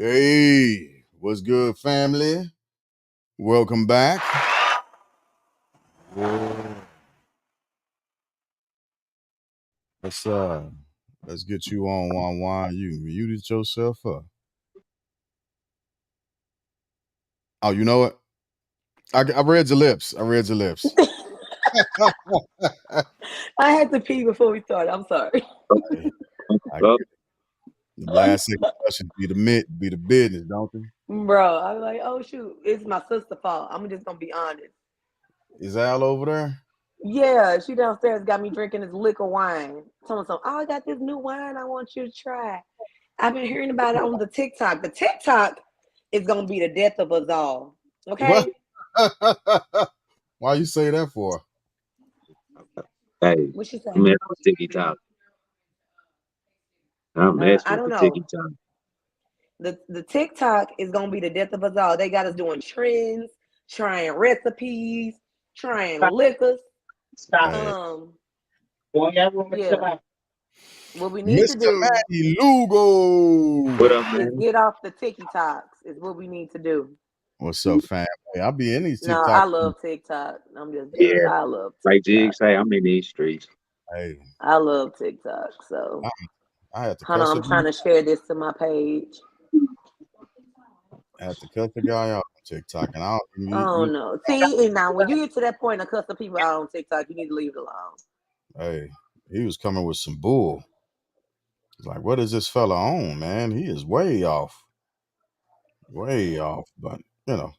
Hey, what's good, family? Welcome back. Yeah. Let's uh let's get you on one. You muted yourself up. Oh, you know what? I read your lips. I read your lips. I had to pee before we started. I'm sorry. Hey, I get it. The last second questions be the business, don't they? Bro, I'm like, oh shoot, it's my sister's fault. I'm just gonna be honest. Is Al over there? Yeah, she downstairs got me drinking this liquor wine. Someone said, oh, I got this new wine I want you to try. I've been hearing about it on the TikTok. The TikTok is gonna be the death of us all. What? Okay? Why you say that for? Hey, What she say? I'm messing with TikTok. I'm messing I with don't the know. TikTok. The TikTok is gonna be the death of us all. They got us doing trends, trying recipes, trying liquors. Hey, Yeah. What we need to Mr. do Matty Lugo. What up, is man? get off the TikToks. Is what we need to do. What's up, fam? Hey, I'll be in these No, TikTok. I love TikTok. I'm just Yeah, I love like TikTok. Jig say, I'm in these streets. Hey, I love TikTok. So I, I had to hold on, cuss I'm a trying to share this to my page. I had to cut the guy off on TikTok, and I don't Oh no. See, and now when you get to that point of cussing people out on TikTok, you need to leave it alone. hey, he was coming with some bull. It's like, what is this fella on, man? He is way off, way off. But you know,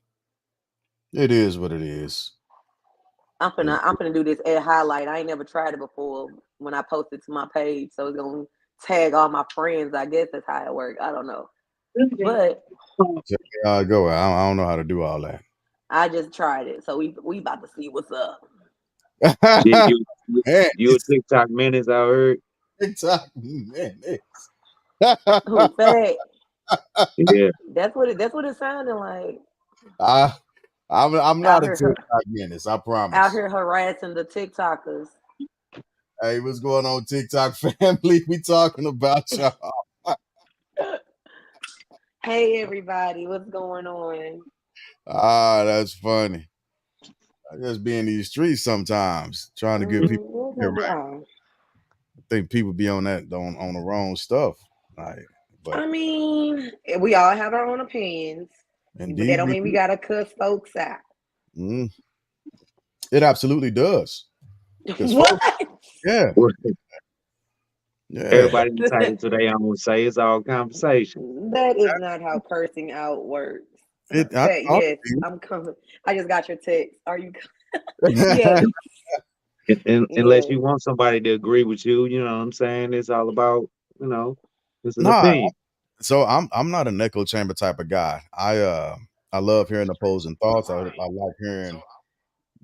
it is what it is. I'm finna do this ad highlight. I ain't never tried it before when I post it to my page. So it's gonna tag all my friends. I guess that's how it works. I don't know. But Go. I don't know how to do all that. I just tried it. So we about to see what's up. Jig, Man, you a it's TikTok menace, I heard. TikTok, man. Who fat? Yeah, That's what it sounded like. I, I'm not Out a here TikTok menace. I out promise. here harassing the TikTokers. Hey, what's going on, TikTok family? We talking about y'all. Hey everybody, what's going on? That's funny. I just be in these streets sometimes trying to get people here, right. Oh. I think people be on that on the wrong stuff. Like, but I mean, we all have our own opinions, but that indeed don't we mean we do. gotta cuss folks out. Mm, it absolutely does. Because What? folks, yeah, yeah. everybody entitled to their own say. It's all conversation. That is not how cursing out works. I Fat, talk yes, to I'm coming. I just got your text. Are you? you. Yes, Unless yes. you want somebody to agree with you, you know what I'm saying? It's all about, you know, it's an Nah, opinion. so I'm not an echo chamber type of guy. I love hearing opposing thoughts. I like hearing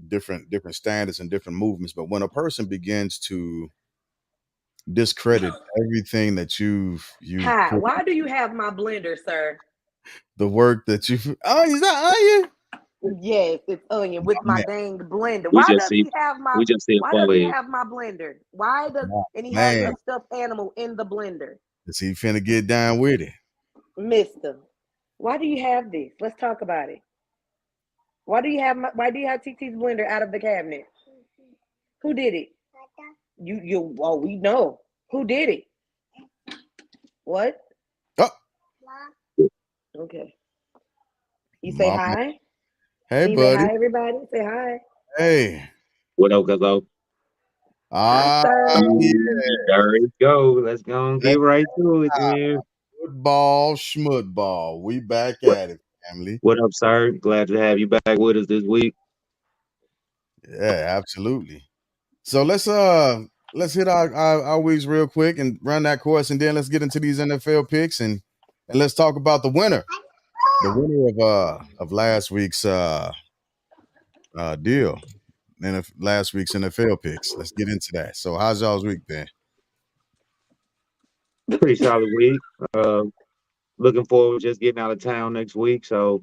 different standards and different movements. But when a person begins to discredit everything that you've Hi. put, Why do you have my blender, sir? the work that you've is that onion? Yes, it's onion with My my man, dang blender. We Why just does see he have my we just see a why does he forehead. have my blender? Why does my and he has man, a stuffed animal in the blender? is he finna get down with it? Mister, why do you have this? Let's talk about it. Why do you have TT's blender out of the cabinet? Who did it? You we know. Who did it? What? Oh, Okay. You say my man. hi? Hey, Can you say buddy. hi, everybody? Say hi. Hey. What up, Gazzo? Hi, Ah, sir. yeah. There we go. Let's go and get right to it, man. Football, schmutball. We back What at it, family. what up, sir? Glad to have you back with us this week. Yeah, absolutely. So let's hit our weeks real quick and run that course, and then let's get into these NFL picks and let's talk about the winner. The winner of last week's deal. And last week's NFL picks. Let's get into that. So how's y'all's week been? Pretty solid week. Uh, looking forward to just getting out of town next week. So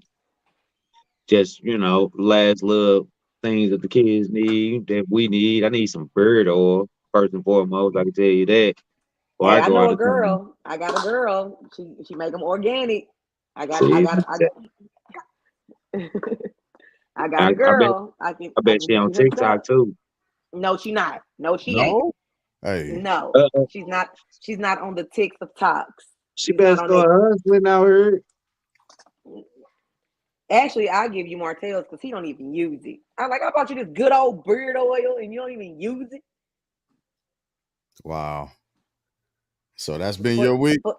just, last little things that the kids need, that we need. I need some bird oil, first and foremost. I can tell you that. Before Hey, I I go know out a of town. girl. I got a girl. She make them organic. I got I See, got I got I got I, a I bet girl. I I bet can she on see her TikTok stuff. too. No, she not. No, she ain't. No? Hey, No, Uh, she's not. She's not on the ticks of talks. she She's better not on start that. hustling out here. Actually, I'll give you Martell's because he don't even use it. I'm like, I bought you this good old beard oil and you don't even use it. wow. So that's been For your week? for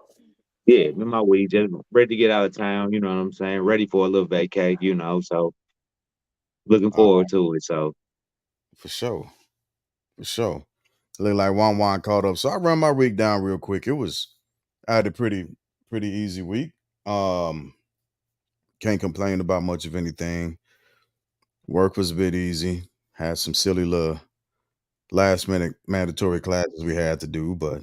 Yeah, in my week, just ready to get out of town. You know what I'm saying? Ready for a little vacay. So looking Uh, forward to it. So for sure. For sure. Look like Juan caught up. So I run my week down real quick. I had a pretty easy week. Um, can't complain about much of anything. Work was a bit easy. Had some silly little last minute mandatory classes we had to do, but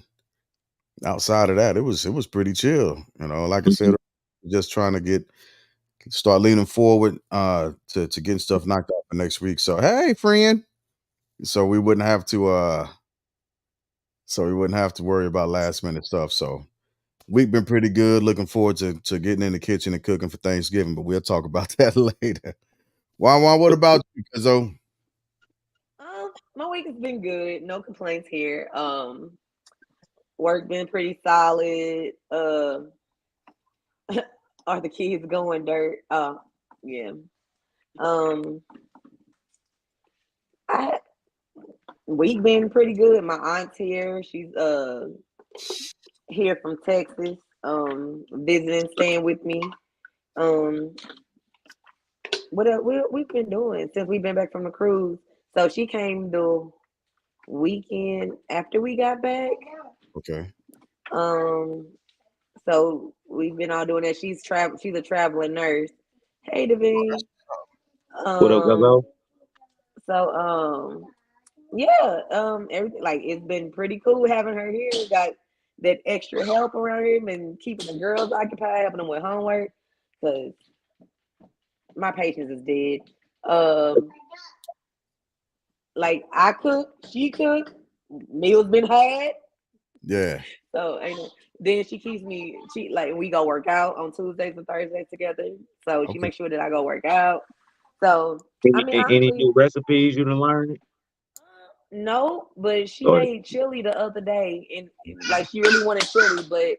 outside of that, it was pretty chill. Like I said, mhm. just trying to start leaning forward to getting stuff knocked out for next week. So hey, friend. So we wouldn't have to worry about last minute stuff. So week been pretty good. Looking forward to getting in the kitchen and cooking for Thanksgiving, but we'll talk about that later. Juan, what about you? Cuzzo? my week has been good. No complaints here. Work been pretty solid. Are the kids going dirt? Yeah. Um, I week been pretty good. My aunt's here. She's here from Texas. Visiting, staying with me. Um, what else, we've been doing since we've been back from the cruise. So she came the weekend after we got back. Okay. Um, so we've been all doing that. She's a traveling nurse. Hey, Devine. What up, Um, Guzzo? so yeah, everything like it's been pretty cool having her here. Got that extra help around here, been keeping the girls occupied, helping them with homework, because my patience is dead. Um, like I cook, she cook, meals been had. Yeah. So then she keeps me. She like we go work out on Tuesdays and Thursdays together. So she Okay. makes sure that I go work out. So I mean, Any honestly, new recipes you done learned? no. But she Or made chili the other day, and like she really wanted chili, but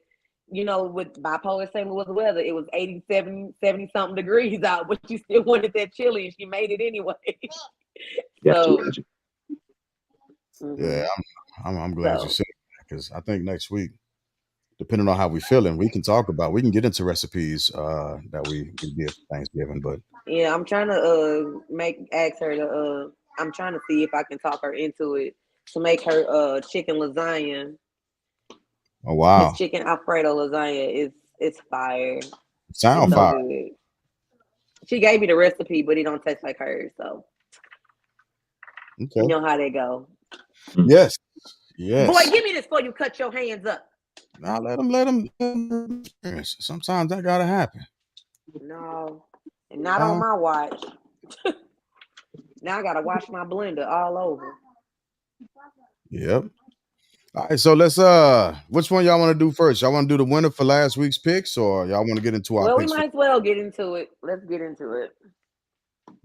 with bipolar St. Louis weather, it was 87, 70 something degrees out, but she still wanted that chili, and she made it anyway. got you, So, got you. Yeah, mhm. I'm glad you So said that because I think next week, depending on how we feeling, we can get into recipes that we did for Thanksgiving. But yeah, I'm trying to make ask her to I'm trying to see if I can talk her into it to make her chicken lasagna. oh This wow, chicken Alfredo lasagna is it's fire. It's sound so Mhm. fire. good. She gave me the recipe, but it don't taste like hers, so you Okay. know how they go. Mhm. Yes. Boy, Yes. give me this before you cut your hands up. Now let them experience. Sometimes that gotta happen. No, and not on Uh, my watch. Now I gotta wash my blender all over. yep. All right, so let's which one y'all want to do first? Y'all want to do the winner for last week's picks, or y'all want to get into our Well, we picks for might as well get into it. Let's get into it.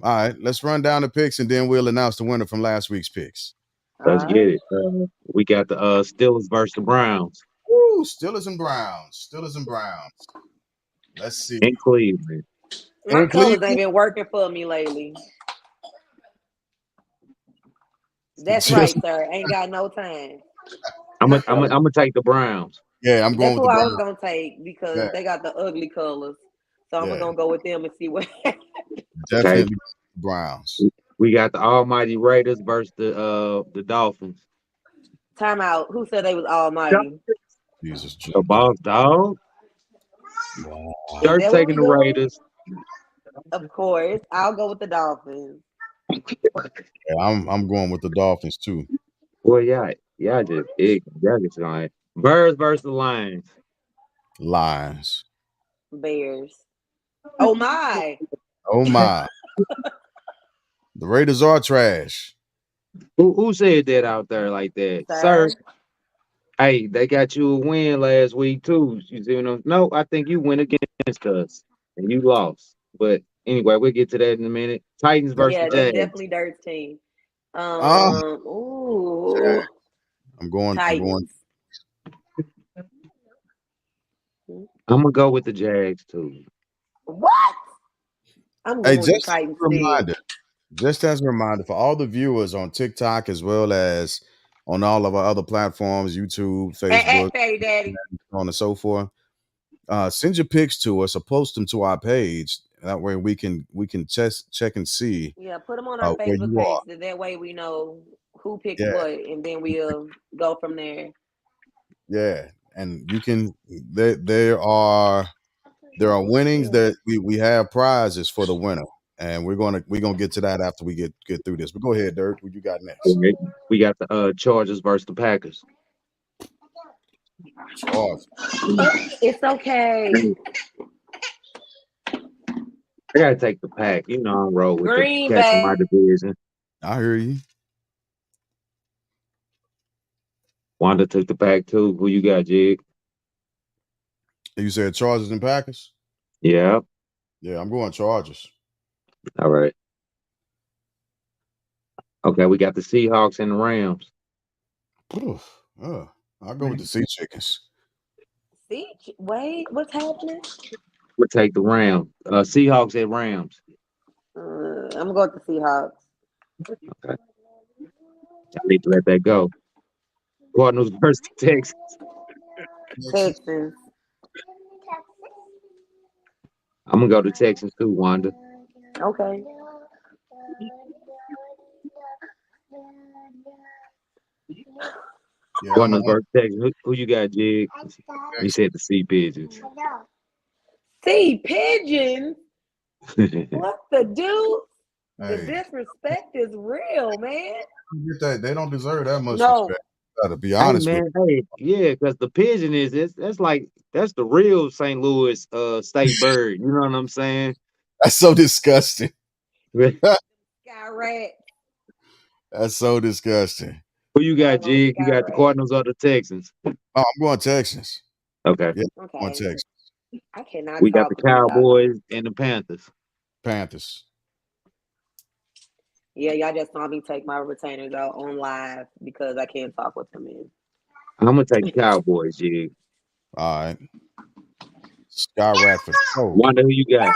all right, let's run down the picks and then we'll announce the winner from last week's picks. All Let's get right. it. We got the Steelers versus the Browns Woo, Steelers and Browns. Steelers and Browns. Let's see. in Cleveland. My In colors ain't Cleveland. been working for me lately. That's Just right, sir. Ain't got no time. I'm gonna take the Browns. yeah, I'm going That's with who the I was Browns. gonna take Yeah, because they got the ugly colors. So I'm yeah, gonna go with them and see what. Okay, definitely Browns. we got the Almighty Raiders versus the Dolphins. Time out. Who said they was almighty? Jesus, The Jesus. boss dog. Is Wow. Dirt that what taking we the doing? Raiders. Of course. I'll go with the Dolphins. Yeah, I'm going with the Dolphins too. Well, yeah, just ignorant. Y'all just like Birds versus the Lions. Lions. Bears. Oh my. Oh my. The Raiders are trash. Who said that out there like that, sir? Sir. Hey, they got you a win last week too. You see what I'm? No, I think you went against us. and you lost. But anyway, we'll get to that in a minute. Titans versus the Yeah, that's Jags. definitely Dirt's team. Ah, Ooh, I'm going. Titans. I'm gonna go with the Jags too. What? I'm Hey, going with the Titans still. just as a reminder for all the viewers on TikTok as well as on all of our other platforms, YouTube, Facebook, At Fatty Daddy. so on and so forth. Send your pics to us or post them to our page. That way we can check and see Yeah, put them on our where Facebook you page. are. So that way we know who picked Yeah, what, and then we'll go from there. yeah. And you can there are winnings Yeah. that we have prizes for the winner. And we're gonna get to that after we get through this. But go ahead, Dirk. What you got next? Okay. We got the Chargers versus the Packers. Charge. It's okay. I gotta take the Pack. You know, I'm roll with the Green cats in my Bay. division. I hear you. Wanda took the Pack too. Who you got, Jig? You said Chargers and Packers? Yeah. Yeah, I'm going Chargers. All right. Okay, we got the Seahawks and the Rams. Oof. I'll go with the Sea Chickens. See, wait, what's happening? We'll take the Rams. Seahawks at Rams. I'm going with the Seahawks. Okay. I need to let that go. Cardinals versus the Texans. Texans. I'm gonna go to Texans too, Wanda. Okay. Yeah, Cardinals versus Texans. Who you got, Jig? You Texans. said the Sea Pigeons. See, pigeons. What the dude? The Hey, disrespect is real, man. get that. They don't deserve that much No, respect. To be Hey honest with man, hey, yeah, because the pigeon is that's like that's the real St. Louis state bird. You know what I'm saying? that's so disgusting. Who sky rat. That's so disgusting. you got, Doggone Jig? You sky got the rat. Cardinals or the Texans? Oh, I'm going Texans. Okay. Yeah, I'm going Okay. Texans. I cannot We got the talk when y'all. Cowboys and the Panthers. Panthers. Yeah, y'all just saw me take my retainers out on live because I can't talk with them in. I'm gonna take the Cowboys, Jig. All right. Sky Rat for sure. Wonder who you got?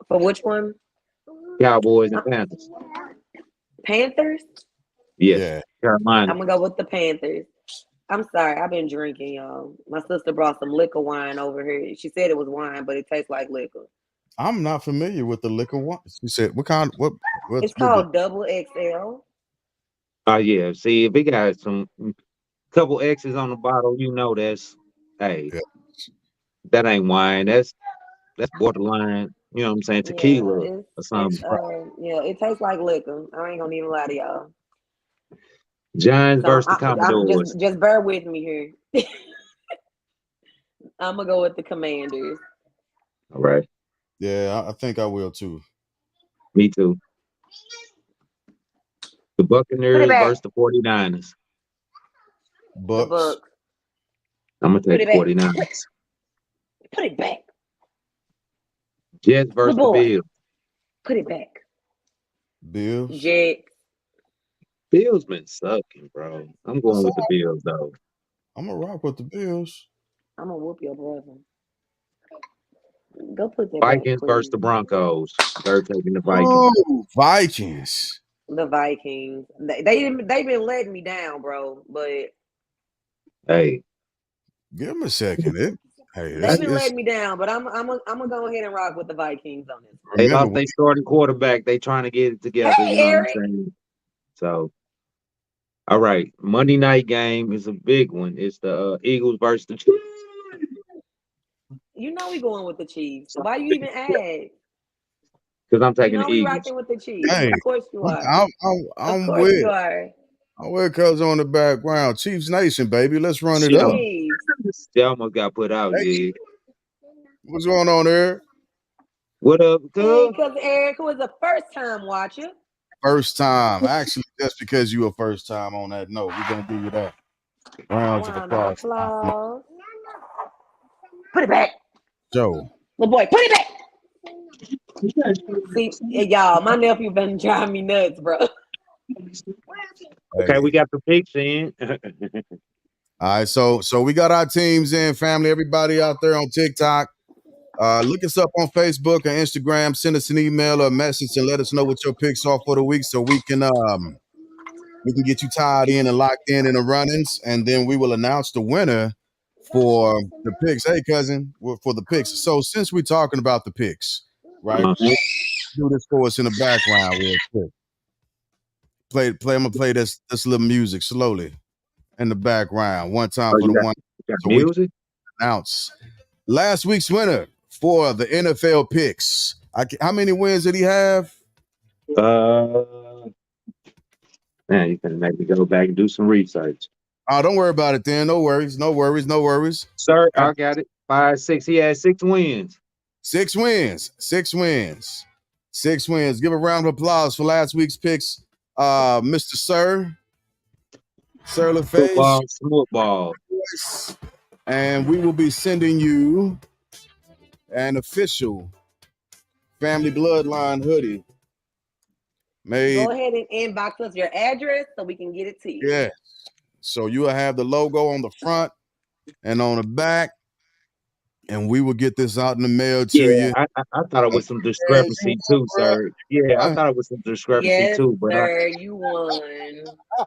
For which one? Cowboys and Panthers. Panthers? Yes, Yeah. Carolina. I'm gonna go with the Panthers. I'm sorry, I've been drinking, y'all. My sister brought some liquor wine over here. She said it was wine, but it tastes like liquor. I'm not familiar with the liquor one. She said, "What kind? What's It's what the?" called Double XL. Oh yeah. See, if it got some couple X's on the bottle, you know hey, Yeah. that ain't wine. That's borderline. You know what I'm saying? Yeah, Tequila or something. it tastes like liquor. I ain't gonna even lie to y'all. Giants So versus the I'm Commodores. just bear with me here. I'm gonna go with the Commanders. All right. Yeah, I think I will too. Me too. The Put it Buccaneers back. versus the 49ers. The Bucks. Bucks. I'm gonna Put take it the back. 49ers. Put it back. Jets Good versus the boy. Bills. Put it back. Bills. Jets. Bills been sucking, bro. I'm That's going with the all. Bills though. I'm gonna rock with the Bills. I'm gonna whoop your brother. Go put that back, Vikings versus please. the Broncos. They're taking the Vikings. Ooh, Vikings. The Vikings. They've been letting me down, bro. But Hey, Give them a second. Hey, they've been it's letting me down. But I'm gonna go ahead and rock with the Vikings on this one. they remember lost their starting quarterback. They trying to get it together. Hey, You know what I'm Eric. saying? So, all right. Monday night game is a big one. It's the Eagles versus the Chiefs. You know we going with the Chiefs. Why you even ask? Because I'm You taking the know we Eagles. rocking with the Chiefs. dang. Of course you are. I'm Of I'm course you with are. I'm with cuz on the background. Chiefs Nation, baby. Let's run it She up. almost, Chiefs. she almost got put out, Hey, Jig. what's going on there? What up, Hey, cuz? because Eric was a first time watcher. First time. Actually, just because you were first time on that note, we're gonna give you that rounds of Round of applause. applause. Put it back. Joe. Little boy, put it back. See, y'all, my nephew been driving me nuts, bro. Okay, Hey. we got the picks in. All right, so we got our teams in, family. Everybody out there on TikTok, look us up on Facebook and Instagram. Send us an email or a message and let us know what your picks are for the week, so we can get you tied in and locked in the run-ins, and then we will announce the winner for the picks. Hey, cousin, for the picks. So since we're talking about the picks, right? Uh-huh. Do this for us in the background real quick. I'm gonna play this little music slowly in the background one time Oh, for the one, you got so we can music? announce last week's winner for the NFL picks. How many wins did he have? Uh, Man, you can make me go back and do some research. Oh, don't worry about it then. No worries, no worries, no worries. Sir, Uh, I got it. 5, 6. He had 6 wins. 6 wins, 6 wins, 6 wins. Give a round of applause for last week's picks, Mr. Sir LaFace. Football, football. And we will be sending you an official Family Bloodline hoodie made. Go ahead and inbox us your address so we can get it to you. Yeah. So you will have the logo on the front and on the back, and we will get this out in the mail to Yeah, you. I thought it was some discrepancy too, sir. Yeah, I thought it was some discrepancy Yes, too, but sir, you won.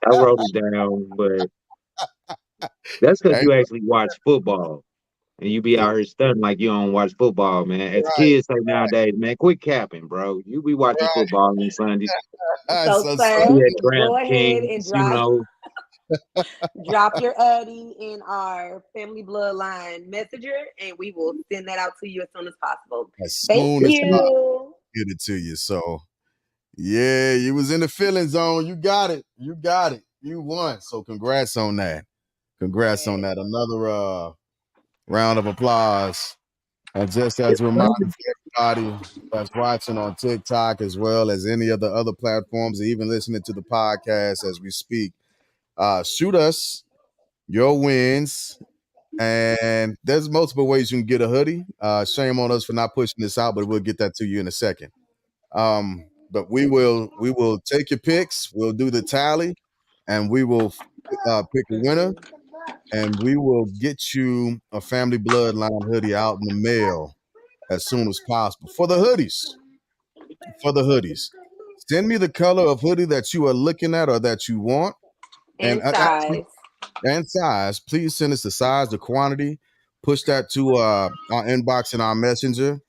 I wrote it down. But that's because Hey, you actually watch football and you be out here studying like you don't watch football, man. As the kids say nowadays, man, quit capping, bro. You be watching football on Sundays. right. So, So sir, You at go ahead and DraftKings, you know. drop your Addy in our Family Bloodline Messenger, and we will send that out to you as soon as possible. as Thank soon as possible, you. get it to you. So yeah, you was in the feeling zone. You got it. You got it. You won. So congrats on that. Congrats on that. Another round of applause. And just as a reminder for everybody that's watching on TikTok as well as any of the other platforms, or even listening to the podcast as we speak, shoot us your wins. And there's multiple ways you can get a hoodie. Shame on us for not pushing this out, but we'll get that to you in a second. But we will take your picks. We'll do the tally, and we will pick a winner, and we will get you a Family Bloodline hoodie out in the mail as soon as possible. For the hoodies, send me the color of hoodie that you are looking at or that you want, and And size. and size. Please send us the size, the quantity. Push that to our inbox in our messenger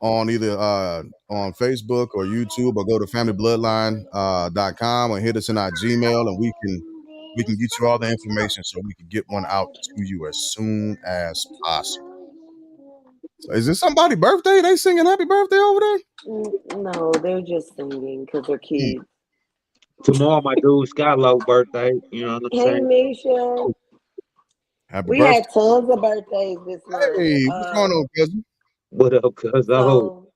on either on Facebook or YouTube, or go to familybloodline.com or hit us in our Gmail, and we can get you all the information so we can get one out to you as soon as possible. So is this somebody's birthday? They singing happy birthday over there? No, they're just singing because they're kids. Tomorrow my dude Skylow birthday, you know what I'm Hey, saying? Misha. Happy We birthday. had tons of birthdays this month. Hey, what's going on, cousin? What up, cuz? Oh, So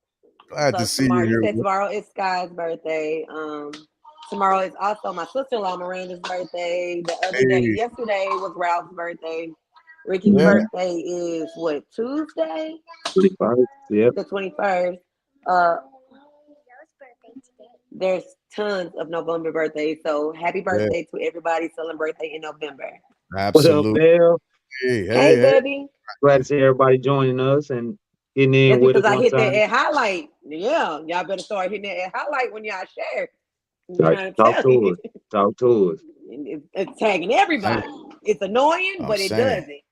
Glad to So see you tomorrow, you here. said tomorrow is Sky's birthday. Tomorrow is also my sister-in-law Miranda's birthday. The other day, Hey, yesterday was Ralph's birthday. Ricky's yeah, birthday is what, Tuesday, 21st. Yep. the 21st. Uh, there's tons of November birthdays. So happy yeah, birthday to everybody celebrating birthday in November. What up, absolutely. Bell? Hey, Hey, hey, hey. baby. Glad to see everybody joining us and getting in That's with because us I on hit that time. at highlight. Yeah, y'all better start hitting that at highlight when y'all share. I'm Like, trying to talk tell to you. us. Talk to us. It's tagging Hey, everybody. It's annoying, I'm but it saying, does it.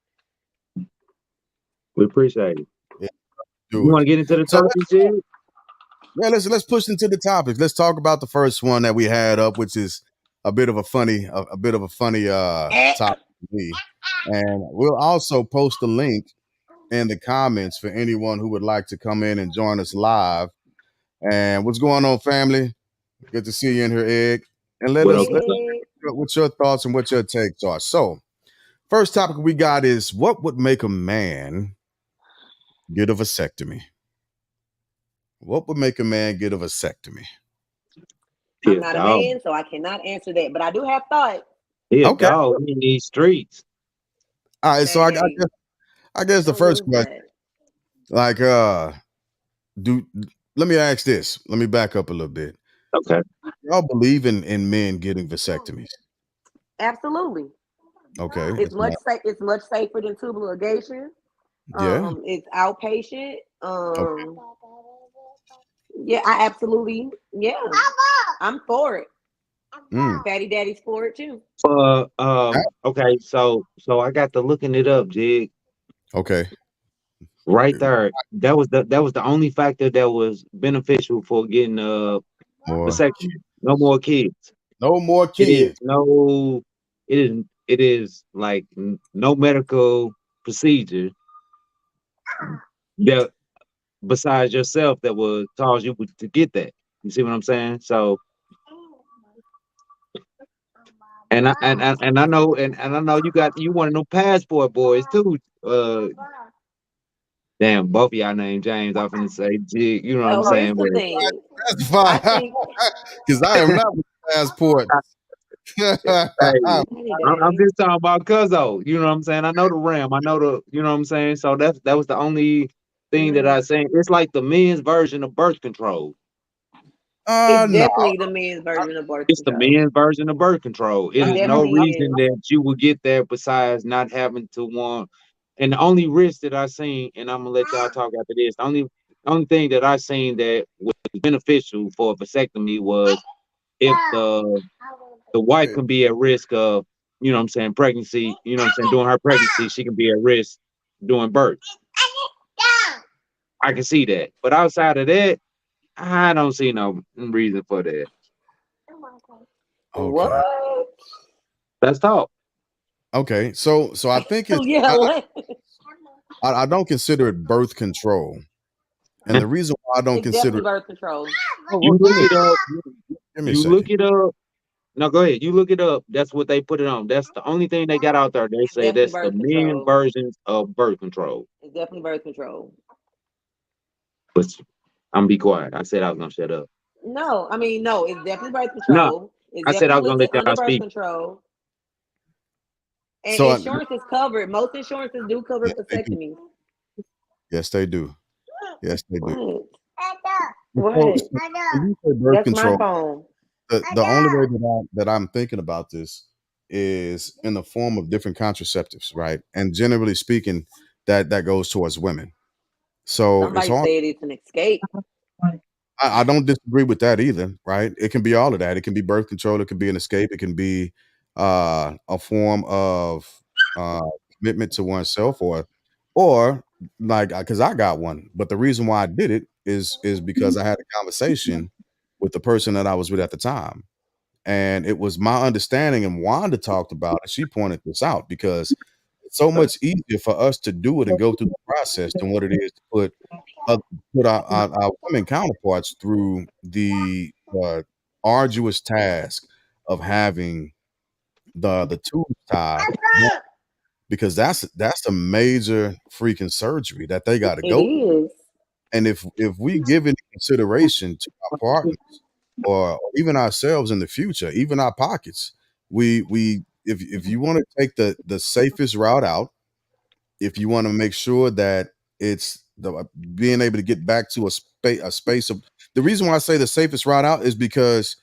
We appreciate it. yeah, You do it. want to get into the So topic, Jig? yeah, let's push into the topics. Let's talk about the first one that we had up, which is a bit of a funny Eh, topic to me. And we'll also post a link in the comments for anyone who would like to come in and join us live. And what's going on, family? Good to see you in here, Egg. And let What us up? hey, let Ed. what your thoughts and what your takes are. So, first topic we got is what would make a man get a vasectomy? What would make a man get a vasectomy? He I'm a not a dog. man, so I cannot answer that. But I do have thoughts. He a Okay. dog. He in these streets. All right. So Hey, I guess the don't first lose question, that. like, do let me ask this. Let me back up a little bit. Okay. Y'all believe in men getting vasectomies? Absolutely. Okay, It's it's not. it's much safer than tubal ligation. Yeah. It's outpatient. Okay. Yeah, I absolutely, yeah, I'm for it. Mm, Fatty Daddy's for it too. Okay. So I got to looking it up, Jig. okay. Right there. That was the only factor that was beneficial for getting More. vasectomy. No more kids. No more It is kids. no. It is like no medical procedure that besides yourself that will cause you to get that. You see what I'm saying? So and I know you one of them passport boys too. Damn, both of y'all named James. I'm finna say Jig, you know what I'm Oh, here's saying? the But thing. That's I fine. think Because I am not with the passport. hey, Fatty I'm Daddy. just talking about Cuzzo. You know what I'm saying? I know the Ram. I know the you know what I'm saying? So that was the only thing that I Mm. saying. It's like the men's version of birth control. It's No. definitely the men's version of birth It's the control. men's version of birth control. It It is no definitely reason is. that you would get that besides not having to want. And the only risk that I seen, and I'm gonna let y'all talk after this. The only thing that I seen that was beneficial for a vasectomy was if the wife can be at risk of, you know what I'm saying, pregnancy, you know what I'm saying, during her pregnancy, she can be at risk during birth. I can see that. But outside of that, I don't see no reason for that. Okay. What? Let's talk. Okay. So I think it's Yeah, what? I don't consider it birth control. And the reason why I don't It's consider definitely it, birth control. oh, well, You give look me it up. give me a You look second. it up. No, go ahead. You look it up. That's what they put it on. That's the only thing they got out there. They It's say definitely that's the birth men control. versions of birth control. It's definitely birth control. But I'm be quiet. I said I was gonna shut up. No, I mean no. It's definitely birth No, control. It's I said I definitely was gonna let listed under y'all birth speak. control. And So insurance is covered. Most insurances do cover yes, they do. vasectomies. Yes, they do. Yes, they do. What? And so, What? so when you say birth That's my control, phone. the only way that I'm thinking about this is in the form of different contraceptives, right? And generally speaking, that goes towards women. So it's Somebody hard. said it's an escape. I don't disagree with that either, right? It can be all of that. It can be birth control. It can be an escape. It can be a form of uh, commitment to oneself, or like because I got one. But the reason why I did it is because I had a conversation with the person that I was with at the time, and it was my understanding. And Wanda talked about it. She pointed this out because it's so much easier for us to do it and go through the process than what it is to uh, put our women counterparts through the arduous task of having the tubes tied because that's a major freaking surgery that they got to It go. is. And if we give any consideration to our partners or even ourselves in the future, even our pockets, we if you want to take the safest route out, if you want to make sure that it's being able to get back to a space of the reason why I say the safest route out is because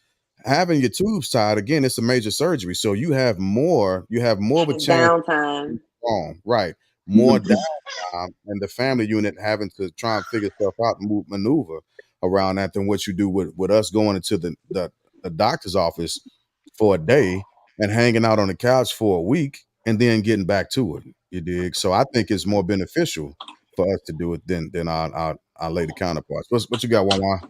having your tubes tied again, it's a major surgery, so you have more of a And it's chance downtime. wrong, right? More downtime and the family unit having to try and figure stuff out and maneuver around that than what you do with us going into the doctor's office for a day and hanging out on the couch for a week and then getting back to it. You dig? So I think it's more beneficial for us to do it than our lady counterparts. What you got, Wawa?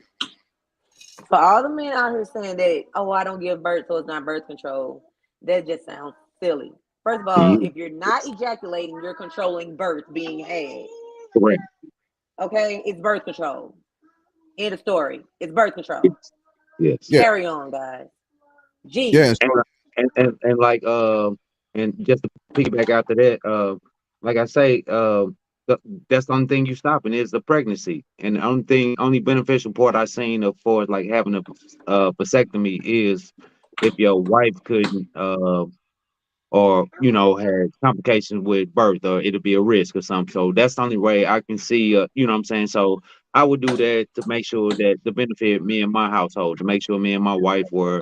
For all the men out here saying that, oh, I don't give birth, so it's not birth control, that just sounds silly. First of all, Mhm. if you're not ejaculating, you're controlling birth being had. Correct. Okay? It's birth control. End of story. It's birth control. Yes. Yes. Yeah, Carry on, guys. yeah, G. and And so and like and just to piggyback after that, like I say, the, that's the only thing you stopping is the pregnancy, and the only beneficial part I seen of for like having a vasectomy is if your wife couldn't or had complications with birth or it'll be a risk or something. So that's the only way I can see. You know what I'm saying? So I would do that to make sure that to benefit me and my household, to make sure me and my wife were,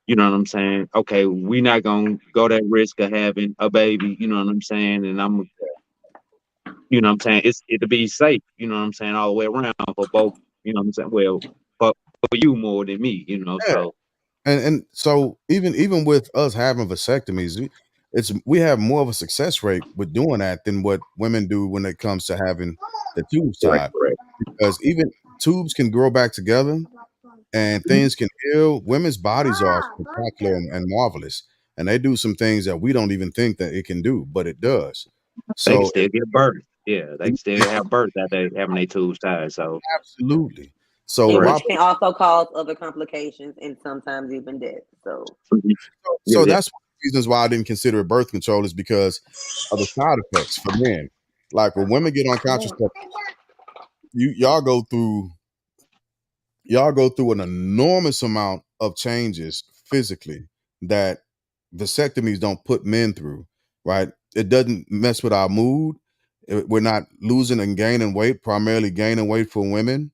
you know what I'm saying? Okay, we not gonna go that risk of having a baby, you know what I'm saying? And I'm, you know what I'm saying? It to be safe, you know what I'm saying, all the way around for both, you know what I'm saying? Well, for you more than me, you know. Yeah. So And so even with us having vasectomies, we have more of a success rate with doing that than what women do when it comes to having the tubes correct, tied. correct. Because even tubes can grow back together and Mhm. things can heal. Women's bodies are spectacular and marvelous, and they do some things that we don't even think that it can do, but it does. They can So still get birth. Yeah, they can still have birth that they having their tubes tied. So absolutely. So And correct. why which can also cause other complications and sometimes even death. So Mhm. Yeah, so yeah. that's one of the reasons why I didn't consider it birth control is because of the side effects for men. Like when women get on contraceptives, you y'all go through an enormous amount of changes physically that vasectomies don't put men through, right? It doesn't mess with our mood. We're not losing and gaining weight, primarily gaining weight for women.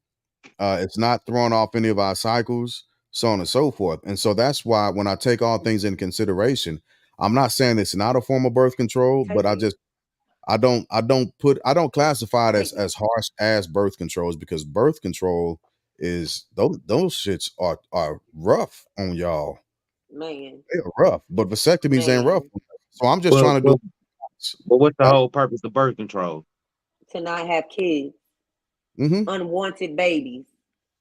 It's not throwing off any of our cycles, so on and so forth. And so that's why when I take all things into consideration, I'm not saying it's not a form of birth control, but take me, I don't classify it take me, as harsh as birth controls because birth control is those shits are rough on y'all. man, They are rough, but vasectomies ain't rough. man. So I'm just Well, trying to do well, well, what's the whole purpose of birth control? To not have kids, mm-hmm. unwanted babies.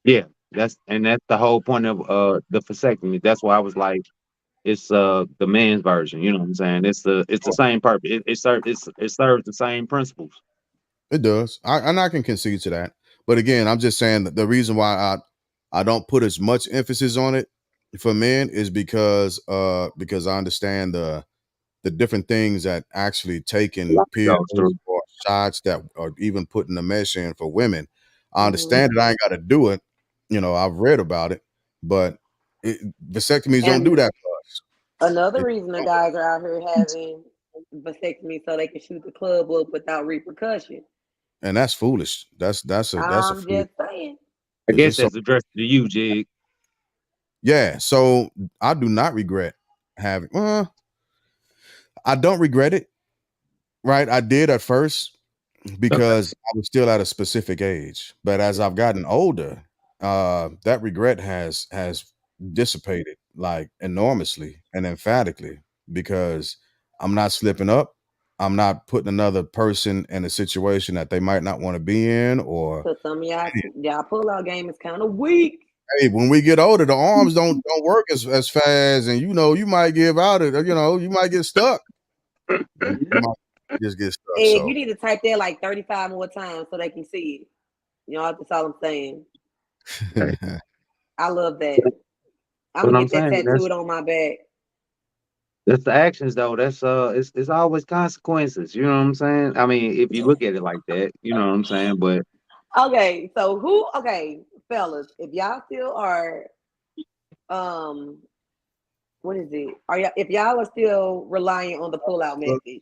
Yeah, that's the whole point of the vasectomy. That's why I was like, it's the man's version. You know what I'm saying? It's the same purpose. It serves the same principles. It does. I can concede to that. But again, I'm just saying that the reason why I don't put as much emphasis on it for men is because I understand the different things that actually A taking lot pills goes through. or shots that or even putting the mesh in for women. I Hmm. understand that I ain't got to do it. I've read about it, but vasectomies don't do And that for us. another It reason the guys are out here having vasectomy so they can shoot the club up without repercussion. and that's foolish. That's a I'm foolish. just saying. I It's guess just so that's addressed to you, Jig. yeah. So I do not regret having. I don't regret it. Right, I did at first Okay. because I was still at a specific age, but as I've gotten older, that regret has dissipated like enormously and emphatically because I'm not slipping up. I'm not putting another person in a situation that they might not want to be in. Or Cause some of y'all pull out game is kind of weak. hey, when we get older, the arms don't work as fast, and you might give out it. You might get stuck. You might just get stuck. And you So need to type that like 35 more times so they can see it. That's all I'm saying. Hey, I love that. I'm what gonna I'm get that saying, tattooed on my back. that's the actions though. That's it's always consequences. You know what I'm saying? I mean, if you look at it like that, you know what I'm saying. But Okay, so fellas, if y'all still are um what is it? Are y'all if y'all are still relying on the pull out method,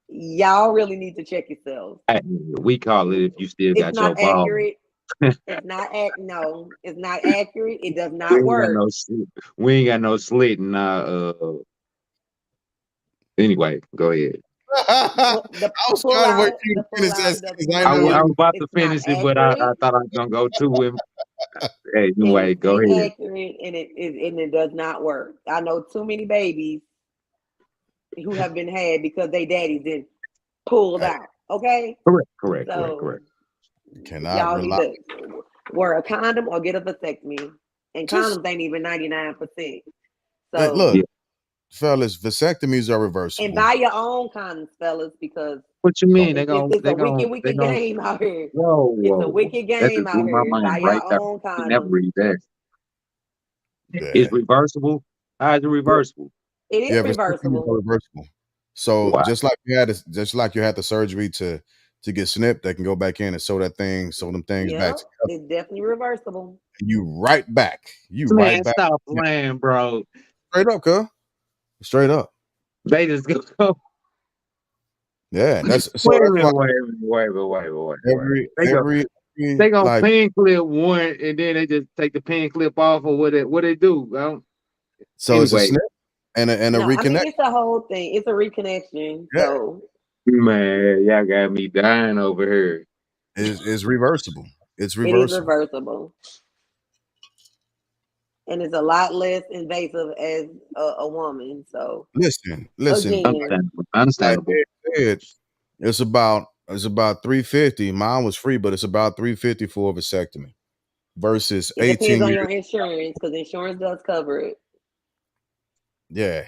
y'all really need to check yourselves. hey, we call it if you still It's got your not ball. accurate. No, it's not accurate. It does We not ain't got work. no we ain't got no slit in our anyway, go ahead. The I was trying to wait for you the to pull finish that out does sentence. I ain't not never I work. was even about to It's not finish it, but I accurate. thought I was gonna go to him. Hey, It anyway, go is ahead. inaccurate and it does not work. I know too many babies who have been had because they daddies didn't pulled hey, out. Okay, Correct, correct, correct, so correct. cannot y'all need rely. to wear a condom or get a vasectomy. And Just condoms ain't even 99%. look, So Yeah. fellas, vasectomies are and reversible. buy your own condoms, fellas, because What you Don't mean? it's a wicked, They wicked gon' game out here. whoa, It's a whoa, whoa. wicked That game just out blew my here. Buy mind your right there. own I never condom. read that. It's yeah. reversible. How is it reversible? It is Yeah, vasectomies reversible. are reversible. So Wow. just like you had the surgery to get snipped, they can go back in and sew them things back Yep, together. it's definitely reversible. And you right back. You right Man, back. stop Yeah, playing, bro. straight up, cuz. Straight up. They just go. Yeah, that's so Wait a that's why minute, wait a minute, wait a minute, wait a minute, wait a minute. every They go. every they gonna like pin clip one and then they just take the pin clip off or what they do. so it's a Anyway, snip and a No, I mean reconnect. it's a whole thing. It's a reconnection. Yeah, So man, y'all got me dying over here. is reversible. It's it is reversible. reversible. And it's a lot less invasive as a woman. So Listen. again, Understandable. Like Understandable. they said, it's about 350. Mine was free, but it's about 350 for a vasectomy versus it depends 18 on years. your insurance because insurance does cover it. Yeah,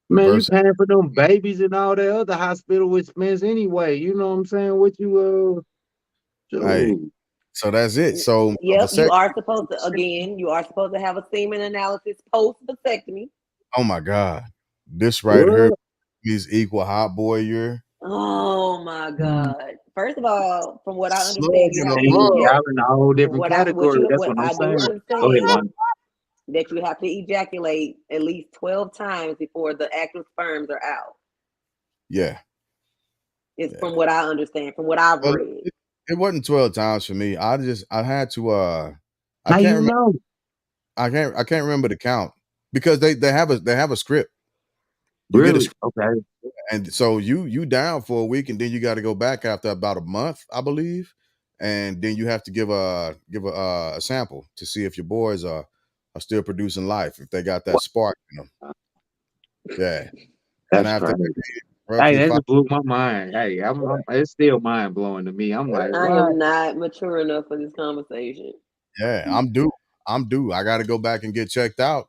Man, you versus paying for them babies and all that other hospital expense anyway. You know what I'm saying? What you hey. dude. So that's it. So a Yep, you vasectomy. are supposed to. Again, you are supposed to have a semen analysis post vasectomy. Oh my God, this right here What? is equal hot boy. Oh my God! First of all, from what I understand, Slug you in a have See, to. rug. y'all in a whole different category. That's What what I'm I do saying. Go ahead, understand one. that you have to ejaculate at least 12 times before the active sperms are out. Yeah, It's yeah. from what I understand, from what I've Well, read. it wasn't 12 times for me. I had to I How can't you remember know? I can't remember the count because they have a script. You get a Really? script, Okay. and so you down for a week, and then you got to go back after about a month, I believe, and then you have to give a sample to see if your boys are still producing life, if they got that spark in them. Yeah, and That's after crazy. Hey, roughly that five. just blew my mind. Hey, it's still mind blowing to me. I'm like, I what? am not mature enough for this conversation. Yeah, I'm due. I got to go back and get checked out.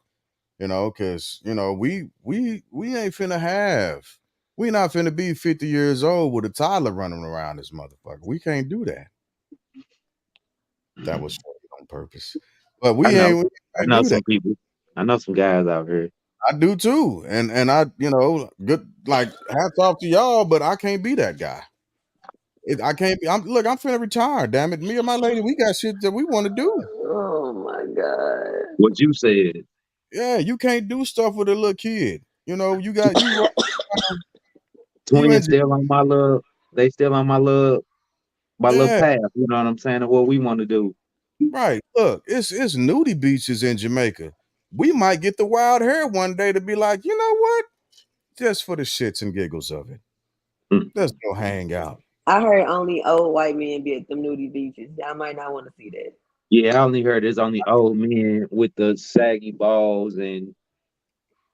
Because we ain't finna have. We not finna be 50 years old with a toddler running around this motherfucker. We can't do that. That was on purpose. But I know. we I can't know do that. some people. I know some guys out here. I do too. And I, good like hats off to y'all, but I can't be that guy. I can't be. I'm finna retire, damn it. Me and my lady, we got shit that we want to do. Oh my God. What you said. Yeah, you can't do stuff with a little kid. You got you Twins and still on my little. They still on my little yeah. path. You know what I'm saying? And what we want to do. Right. Look, it's nudie beaches in Jamaica. We might get the wild hair one day to be like, you know what? Just for the shits and giggles of it. Mm. Let's go hang out. I heard only old white men be at them nudie beaches. I might not want to see that. Yeah, I only heard there's only old men with the saggy balls and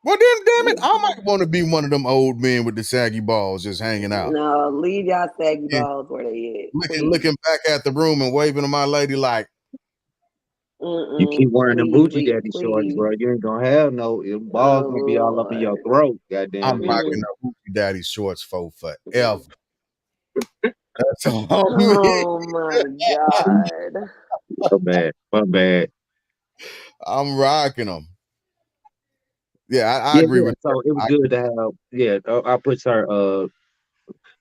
Well then damn it, I might want to be one of them old men with the saggy balls just hanging out. No, leave y'all saggy And balls where they at, looking please. looking back at the room and waving to my lady like, you keep wearing them Please, Gucci daddy shorts, please. bro. You ain't gonna have no your balls Oh gonna be all up in your Lord. throat. I'm Goddamn it. rocking Mm. the Hoochie Daddy shorts for forever. That's all me. Oh my God. My bad. My bad. I'm rocking them. Yeah, I Yeah, agree yeah. with So it was I, good to have. Yeah, I put her.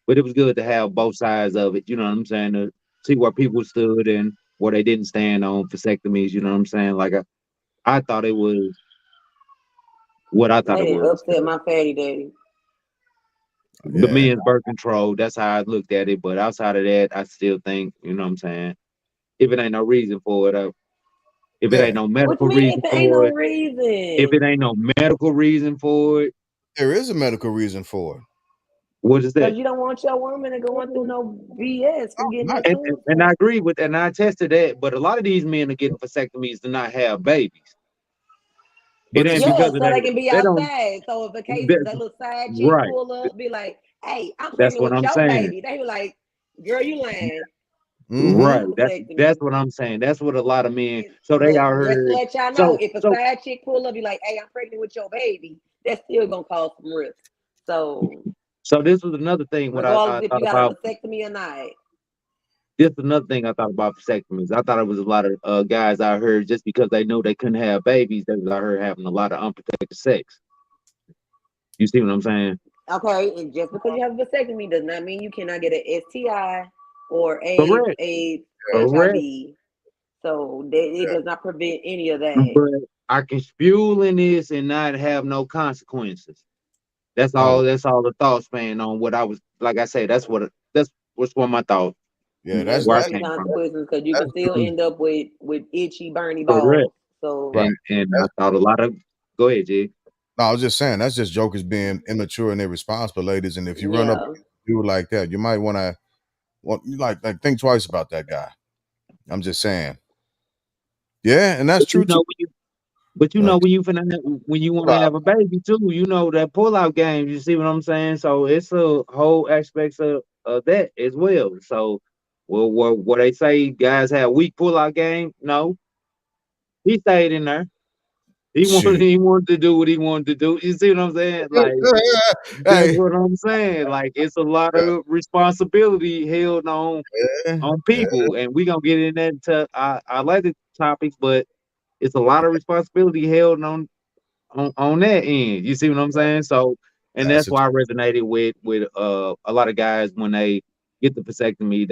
But it was good to have both sides of it. You know what I'm saying? To see where people stood and where they didn't stand on vasectomies. You know what I'm saying? Like I thought it was what I thought They it didn't was. upset my fatty daddy. The yeah. men's birth control. That's how I looked at it. But outside of that, I still think. You know what I'm saying? If it ain't no reason for it, if it ain't Yeah. no What you medical mean if reason there ain't for no it, if it reason? ain't no medical reason for it, There is a medical reason for it. what is Because that? you don't want your woman to going through no BS from getting Not that And I tonsils. agree with and I attested that. But a lot of these men are getting vasectomies to not have babies. It but ain't it's Yeah, because of so they that. can be They don't. outside. So if a case That, that little side chick right. pull up, be like, "Hey, I'm That's pregnant what with I'm your saying. baby." They be like, "Girl, you lying. You mm-hmm. Right. need That's vasectomy." what I'm saying. That's what a lot of men. So they But are just to heard. let y'all know, So if a so side chick pull up, be like, "Hey, I'm pregnant with your baby," that's still gonna cause some risk. So so this was another thing. What I regardless if thought you got a about. vasectomy or not, This is another thing I thought about vasectomies. I thought it was a lot of guys out here just because they know they couldn't have babies. They was out here having a lot of unprotected sex. You see what I'm saying? okay, and just because you have a vasectomy does not mean you cannot get an STI or Correct. AIDS, Correct. HIV. So that it does not prevent any of that. But I can spew in this and not have no consequences. That's all. Oh, That's all the thought span on what I was. Like I said, that's what's one of my thoughts. Yeah, There's where I gonna be came from. consequences because you can that's still dudes. end up with itchy, burny Correct. balls. So Right. And I That's, thought a lot of. Go ahead, G. no, I was just saying that's just jokers being immature and irresponsible, ladies. And if you run up yeah. against a dude like that, you might want to like think twice about that guy. I'm just saying. Yeah, and that's But true too. you know Like, when you when you want to have a baby too, you know that pull out game. You see what I'm saying? So it's a whole aspects of that as well. So, well, what they say, guys have weak pull out game. No, he stayed in there. shit. He wanted to do what he wanted to do. You see what I'm saying? Like that's Hey, what I'm saying. Like it's a lot of responsibility held yeah, on yeah, people, and we gonna get in that. I like the topic, but it's a lot of responsibility held on that end. You see what I'm saying? So, and that's that's a why I resonated with a lot of guys when they get the vasectomy,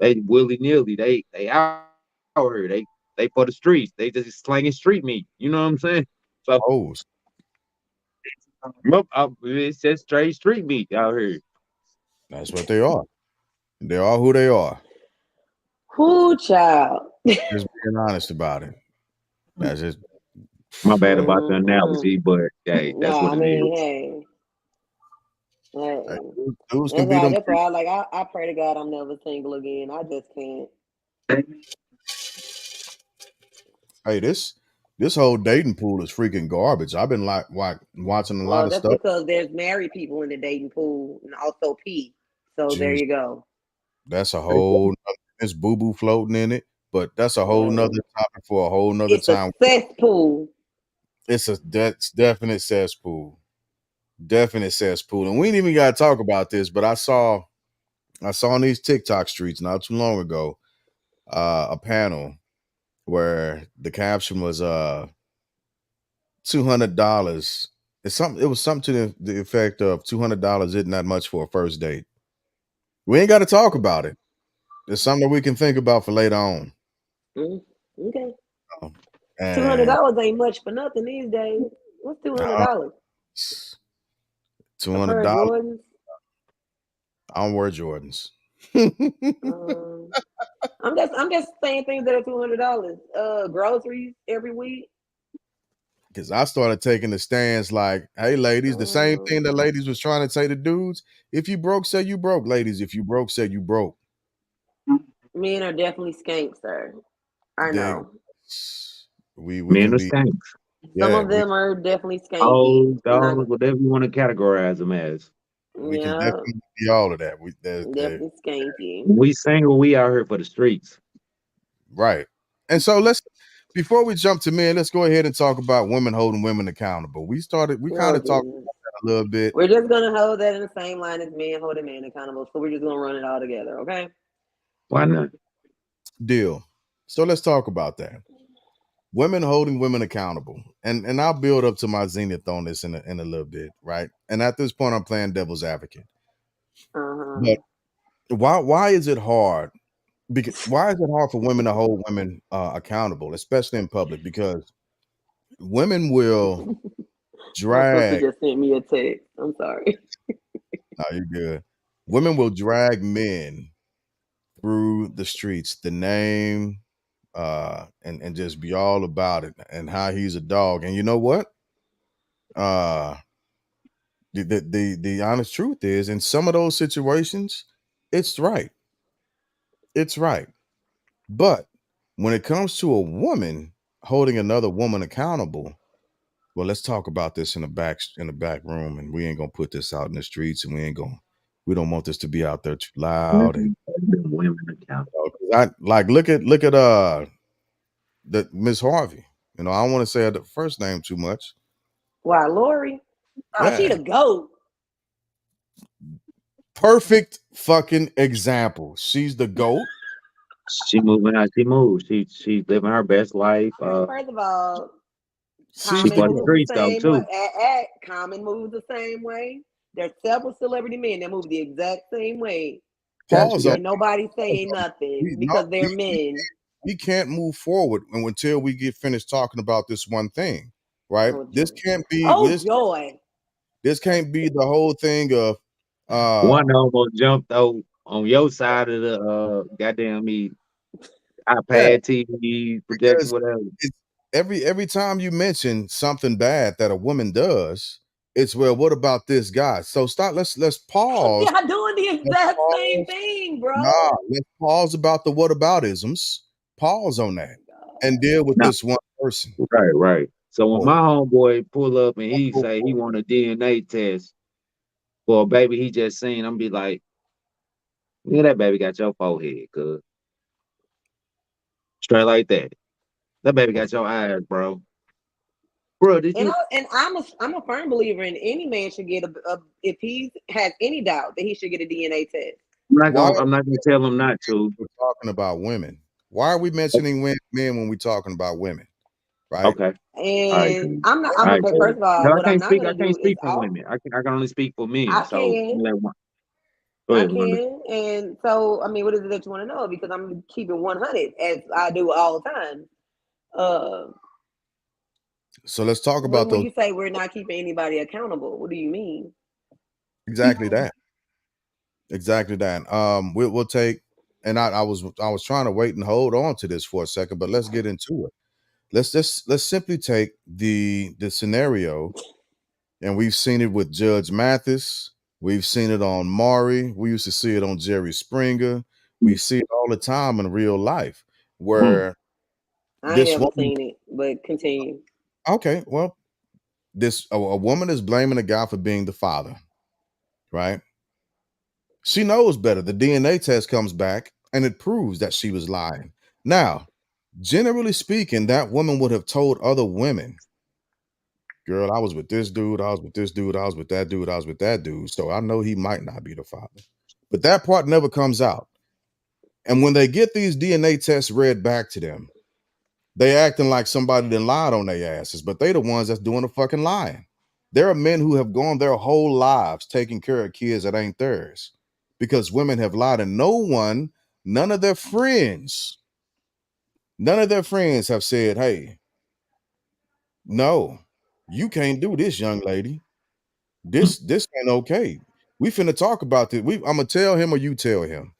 they willy nilly they out here they for the streets. They just slanging street meat. You know what I'm saying? So hose. it's just straight street meat out here. That's what they are. They are who they are. Who child? Just being honest about it. That's just My bad about the Mm-mm. analogy, but hey, that's Nah, what I it mean, is. hey, hey. dudes can be them. That's why I pray to God I'm never single again. I just can't. Hey, this whole dating pool is freaking garbage. I've been watching a lot Well, of that's stuff. because there's married people in the dating pool and also P. So there Jeez, you go. that's a whole there's boo boo floating in it, but that's a whole nother Hey, topic for a whole nother it's a time. cesspool. It's a that's definite cesspool. Definite cesspool. And we ain't even gotta talk about this, but I saw on these TikTok streets not too long ago, a panel where the caption was $200. It was something to the effect of $200 isn't that much for a first date. We ain't got to talk about it. It's something that we can think about for later on. Mm, okay. Um, Two hundred And dollars ain't much for nothing these days. What's uh, $200? two A hundred pair of dollars. Jordans. I don't wear Jordans Um, I'm just saying things that are $200. Groceries every week. because I started taking the stance like, "Hey, ladies, the same thing that Um, ladies was trying to say to dudes: if you broke, say you broke, ladies. If you broke, say you broke." Men are definitely skanks, sir. I Dig. know. We Men can are be, skanks. Some yeah, of them are definitely skanky. Oh, I'm not. dogs, whatever you want to categorize them as. we can Yeah, definitely be all of that. We definitely skanky. We single, we out here for the streets. right. And so before we jump to men, let's go ahead and talk about women holding women accountable. We kind Oh of talked goodness. a little bit. We're just gonna hold that in the same line as men holding men accountable. So we're just gonna run it all together, okay? Why not? Deal. So let's talk about that. Women holding women accountable. And I'll build up to my zenith on this in a little bit, right? And at this point, I'm playing devil's advocate. Uh-huh. But why is it hard? Because why is it hard for women to hold women accountable, especially in public? Because women will My sister drag. just sent me a text. I'm sorry. No, you're good. Women will drag men through the streets, the name, and just be all about it and how he's a dog. And you know what? Uh, the honest truth is, in some of those situations, it's right. It's right. But when it comes to a woman holding another woman accountable, well, let's talk about this in the back room, and we ain't gonna put this out in the streets, and we don't want this to be out there too loud. And Women account. 'cause I like look at the Miss Harvey. I don't want to say her the first name too much. Why, Lori? Oh, she Yeah, the goat. perfect fucking example. She's the goat. She moving how she moves. She's living her best life. First of all, She She's Common the for the moves goat. the streets though same way. too. Common moves the same way. There's several celebrity men that move the exact same way. Got you, Pause on. got And nobody Pause saying on. We nothing not because they're men. we can't move forward until we get finished talking about this one thing, right? Oh This joy. can't be Oh this joy. this can't be the whole thing of uh one almost jumped on your side of the goddamn me Yeah, iPad, TV, projector, because whatever. it's every time you mention something bad that a woman does, it's well, what about this guy? So stop. Let's pause. Y'all doing the Let's exact same pause. thing, Nah, bro. let's pause about the whataboutisms. Pause on that and deal with No, this one person. right, right. So when Oh, my homeboy pull up and he oh, say he oh. want a DNA test for a baby he just seen, I'm be like, yeah, that baby got your forehead, cuz straight like that. That baby Oh, got your eyes, bro. Bro, did you? I'm a firm believer in any man should get a if he has any doubt that he should get a DNA test. why are I'm not gonna tell him not to. we talking about women? Why are we mentioning men when we're talking about women? Right? Okay. All right, And cool. I'm not. All I'm right, okay. cool. First of all, But what I'm not I gonna can't do is speak for women. I can only speak for men. I So can. go I ahead, Wanda. can. And so, I mean, what is it that you want to know? Because I'm keeping 100 as I do all the time. Uh, So let's talk about when those you say we're not keeping anybody accountable, what do you mean? exactly that. Exactly that. We'll take and I was trying to wait and hold on to this for a second, but let's get into it. Let's simply take the scenario, and we've seen it with Judge Mathis. We've seen it on Maury. We used to see it on Jerry Springer. We see it all the time in real life Mm, where I ain't this never woman, seen it, but continue. okay, well, a woman is blaming a guy for being the father, right? She knows better. The DNA test comes back and it proves that she was lying. Now, generally speaking, that woman would have told other women, girl, I was with this dude, I was with this dude, I was with that dude, I was with that dude. So I know he might not be the father. But that part never comes out. And when they get these DNA tests read back to them, they acting like somebody that lied on their asses, but they the ones that's doing the fucking lying. There are men who have gone their whole lives taking care of kids that ain't theirs because women have lied, and none of their friends, none of their friends have said, "Hey, no, you can't do this, young lady. This ain't okay. We finna talk about this. I'm gonna tell him or you tell him.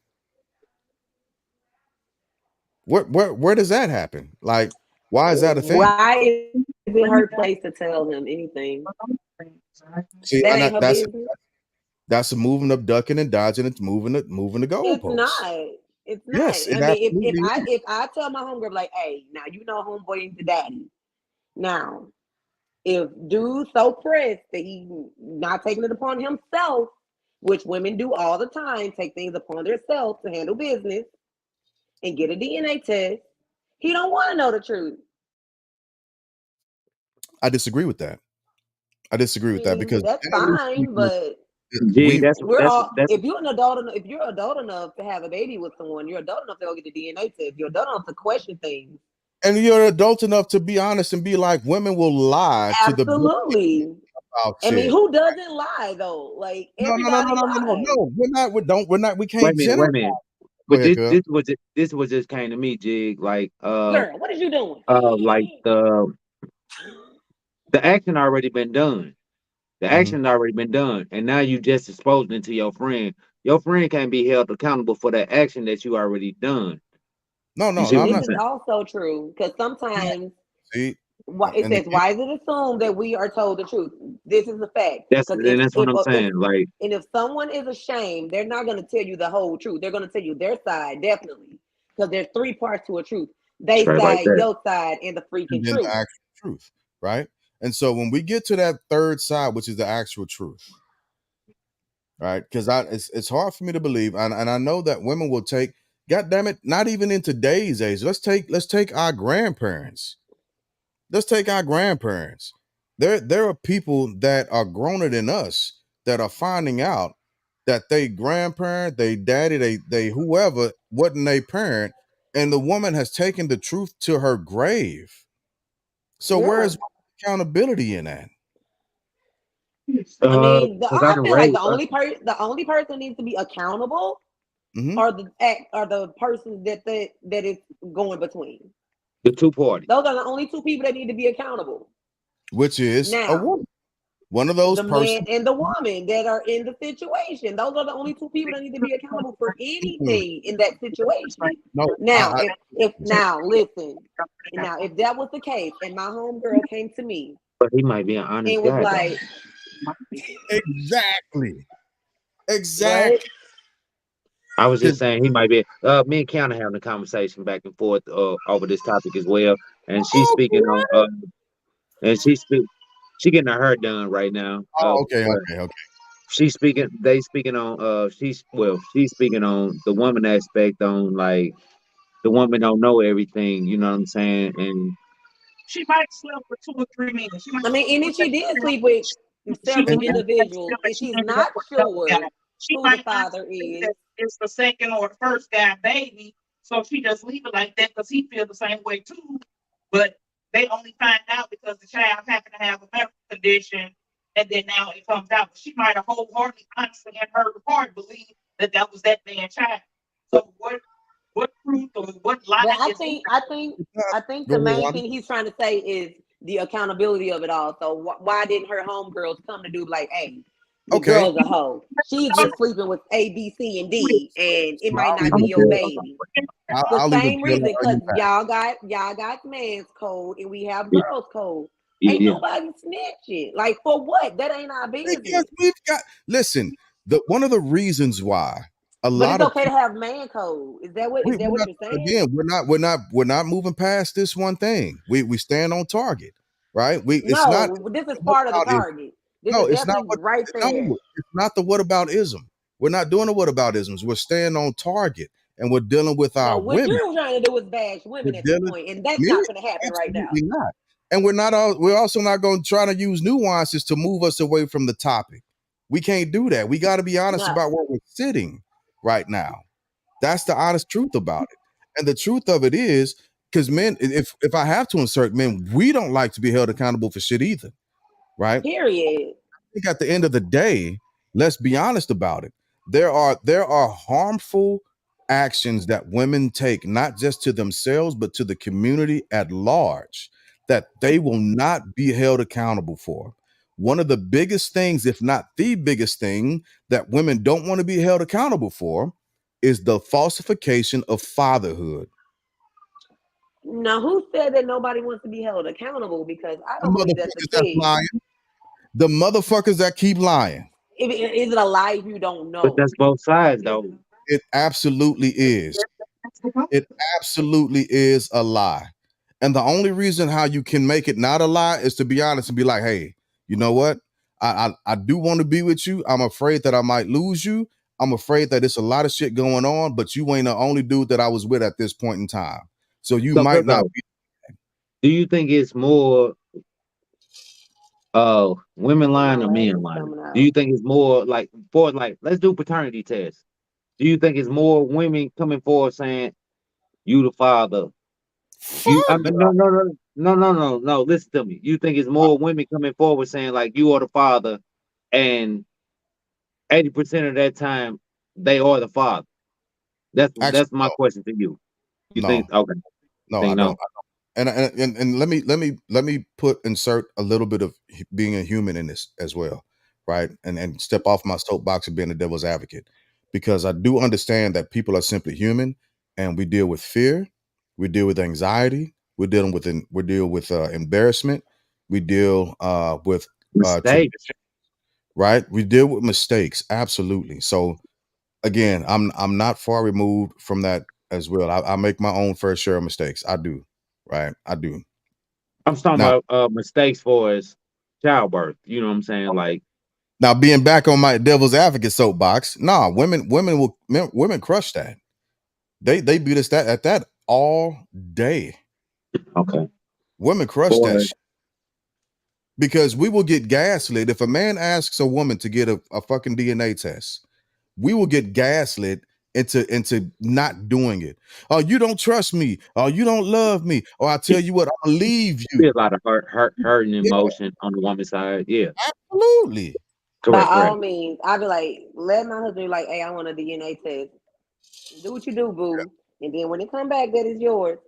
Where does that happen? Like, why is that a thing? Why is it her place to tell him anything? See, That and ain't her business. that's a moving of ducking and dodging. It's moving the It's goalposts. not. It's not. Yes, I it mean, absolutely is. if I tell my homegirl like, hey, now you know homeboy ain't the daddy. Now, if dude's so pressed that he not taking it upon himself, which women do all the time, take things upon themselves to handle business and get a DNA test, he don't want to know the truth. I disagree with that. I I disagree with that mean, because that's generally fine, speaking, but Gee, we're all that's if you're an adult enough, if you're adult enough to have a baby with someone, you're adult enough to go get the DNA test. You're adult enough to question things. and you're adult enough to be honest and be like, women will lie to the Absolutely. about I mean, shit. who doesn't lie though? Like No, no, no, no, everybody no, no, no, lies. no. We wait can't a minute, generalize. wait a minute. Go But ahead, cuz. this was just came to me, Jig. Like Girl, what is you doing? like the action already been done. The Mhm. action already been done, and now you just exposed it to your friend. Your friend can't be held accountable for that action that you already done. No, You no, see no, what I'm This I'm not is saying? also true because saying. sometimes See, it and says, again, "Why is it assumed that we are told the truth?" This is a fact because That's what I'm saying. Like if someone is ashamed, they're not going to tell you the whole truth. They're going to tell you their side definitely because there's three parts to a truth: they straight like side, that. your side, and the and freaking then the truth. actual truth, right? And so when we get to that third side, which is the actual truth, right? Because it's hard for me to believe, and I know that women will take, God damn it, not even in today's age. Let's take our grandparents. Let's take our grandparents. There are people that are growner than us that are finding out that they grandparent, they daddy, they whoever wasn't a parent, and the woman has taken the truth to her grave. So where Yeah. is accountability in that? I mean, Cause I I done feel like raised the only person needs to be accountable Hmm. are the persons that is going between. the two parties. Those are the only two people that need to be accountable. Which is a Now, woman. One of those The man persons. and the woman that are in the situation. Those are the only two people that need to be accountable for anything in that situation. No, Now, if now listen, now if that was the case, and my homegirl came to me But he might be an honest and was guy though. like, exactly, "What?" exactly. I was just Because saying he might be. Me and Counter having a conversation back and forth over this topic as well, and she's speaking on. And she getting her hair done right now. okay, But okay, okay. she's speaking. They speaking on. She's speaking on the woman aspect on like the woman don't know everything. You know what I'm saying? And She might sleep for 2 or 3 men. She might I mean, and sleep if with that she did girl. sleep with She several And, believed and that still individuals, that and she she's ended up not with another sure guy. She who the might not father think is, that it's the second or the first guy baby. So she just leave it like that because he feels the same way too. But they only find out because the child happened to have a medical condition, and then now it comes out. But she might have wholeheartedly, honestly, in her heart believed that that was that man's child. So what truth or what lie but I is in think, I that? think, it's not. I think Go the ahead, main Wanda. thing he's trying to say is the accountability of it all. So why didn't her homegirls come to do like, hey, your Okay, girl's a hoe. She's so just sleeping with A, B, C, and D, and it might I'll not even be your peel. baby. The I'll even same peel reason, the because onion back. y'all got man's code and we have yeah, girls code. Ain't yeah. nobody snitching. Like for what? That ain't our Because business. we've got. Listen, the one of the reasons why a But lot it's of okay to people. have man code. Is that what is that We're what not. you're saying? Again, we're not moving past this one thing. We stand on target, right? It's not. No, this is What part of the about it? target. This No, is it's not definitely what. right there. No, it's not the whataboutism. We're not doing the whataboutisms. We're staying on target, and we're dealing with No, our what women. you're trying to do is bash We're women at this dealing. point, and that's Me? not going to happen right now. Absolutely not. And we're not. We're also not going to try to use nuances to move us away from the topic. We can't do that. We got to be honest No, about where we're sitting right now. That's the honest truth about it. And the truth of it is, because men, if I have to insert men, we don't like to be held accountable for shit either, right? period. Think at the end of the day, let's be honest about it. There are harmful actions that women take, not just to themselves, but to the community at large, that they will not be held accountable for. One of the biggest things, if not the biggest thing, that women don't want to be held accountable for is the falsification of fatherhood. Now, who said that nobody wants to be held accountable? Because I The don't believe that's the motherfuckers that's case. lying, the motherfuckers that keep lying. Is it a lie if you don't But know? that's both sides though. It absolutely is. It absolutely is a lie. And the only reason how you can make it not a lie is to be honest and be like, hey, you know what? I do want to be with you. I'm afraid that I might lose you. I'm afraid that it's a lot of shit going on, but you ain't the only dude that I was with at this point in time. So you So might not Coco, be. do you think it's more women And lying my or laugh men is lying? coming Do out. you think it's more like for like let's do paternity tests. Do you think it's more women coming forward saying you the father? You I Fuck mean no. Listen to me. You think it's more women coming forward saying like you are the father and 80% of that time they are the father. That's actually my question to you. You no, think okay, no, think I don't. no. And let me put insert a little bit of being a human in this as well, right? And step off my soapbox and being a devil's advocate, because I do understand that people are simply human, and we deal with fear, we deal with anxiety, we deal with embarrassment, we deal with Mistake. tradition, right? We deal with mistakes, absolutely. So again, I'm not far removed from that as well. I make my own fair share of mistakes. I do, right? I do. I'm just talking Now, about mistakes for as childbirth. You know what I'm saying? Like now being back on my devil's advocate soapbox, nah, women crush that. They beat us that at that all day. okay. Women crush that For shit because we will get gaslit if a man asks a woman to get a fucking DNA test. We will get gaslit into not doing it. Oh, you don't trust me. Oh, you don't love me. Or I tell you what, I'll leave be you. a lot of hurt and Yeah, emotion on the woman's side. Yeah, absolutely. By correct, all correct. means, I'd be like, let my husband be like, hey, I want a DNA test. Do what you do, boo. And then when it come back, that is yours.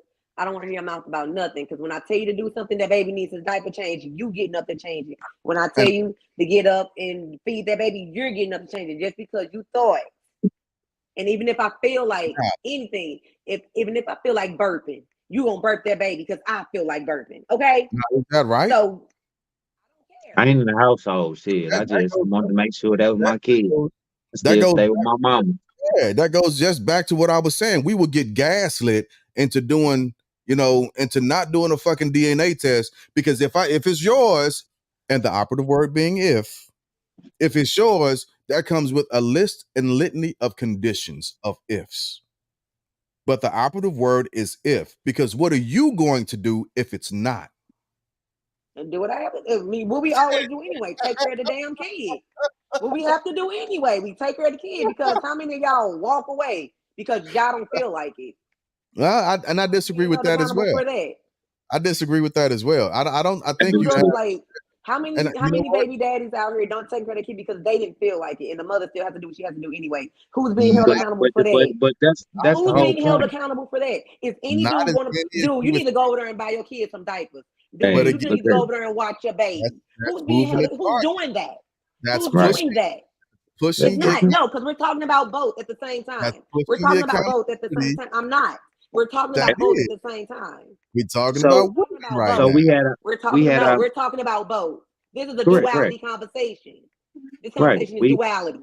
I don't want to hear your mouth about nothing. Because when I tell you to do something, that baby needs his diaper change, you getting up to change it. When I tell And you to get up and feed that baby, you're getting up to change it just because you thought. And even if I feel like anything, even if I feel like burping, you gonna burp that baby because I feel like burping. Okay? is that right? So I ain't in the household shit. I That just goes, wanted to make sure that was that my kid. goes, I that still goes stay with my mama. yeah, that goes just back to what I was saying. We would get gaslit into doing, into not doing a fucking DNA test because if it's yours, and the operative word being if it's yours, that comes with a list and litany of conditions of ifs. But the operative word is if, because what are you going to do if it's not? and do what I have to do. I mean, what we always do anyway, take care of the damn kid. What we have to do anyway, we take care of the kid because how many of y'all walk away because y'all don't feel like it? Well, I disagree Being with held that as accountable well. for that. I disagree with that as well. I don't. I think you Because have, like how and you know many what? baby daddies out here don't take care of their kid because they didn't feel like it, and the mother still has to do what she has to do anyway. Who's being held Not, accountable for that? But that's the Who's whole being held point. accountable for that? If any not dude as want to, many as dude, you you would need to go think. over there and buy your kids some diapers. But Hey, Dude, you just again, need to go listen, over there and watch your that's baby. that's moving it Who's apart. doing that? That's Who's right. doing that? It's pushing the not. No, because we're talking about both at the same that's time. We're pushing the talking about both at the same accountability. time. I'm not. We're talking That about both at is, the same time. we're talking So about We're talking women about right so both. now. we had a We're talking about both. This is a correct. duality conversation. This Right. conversation is duality.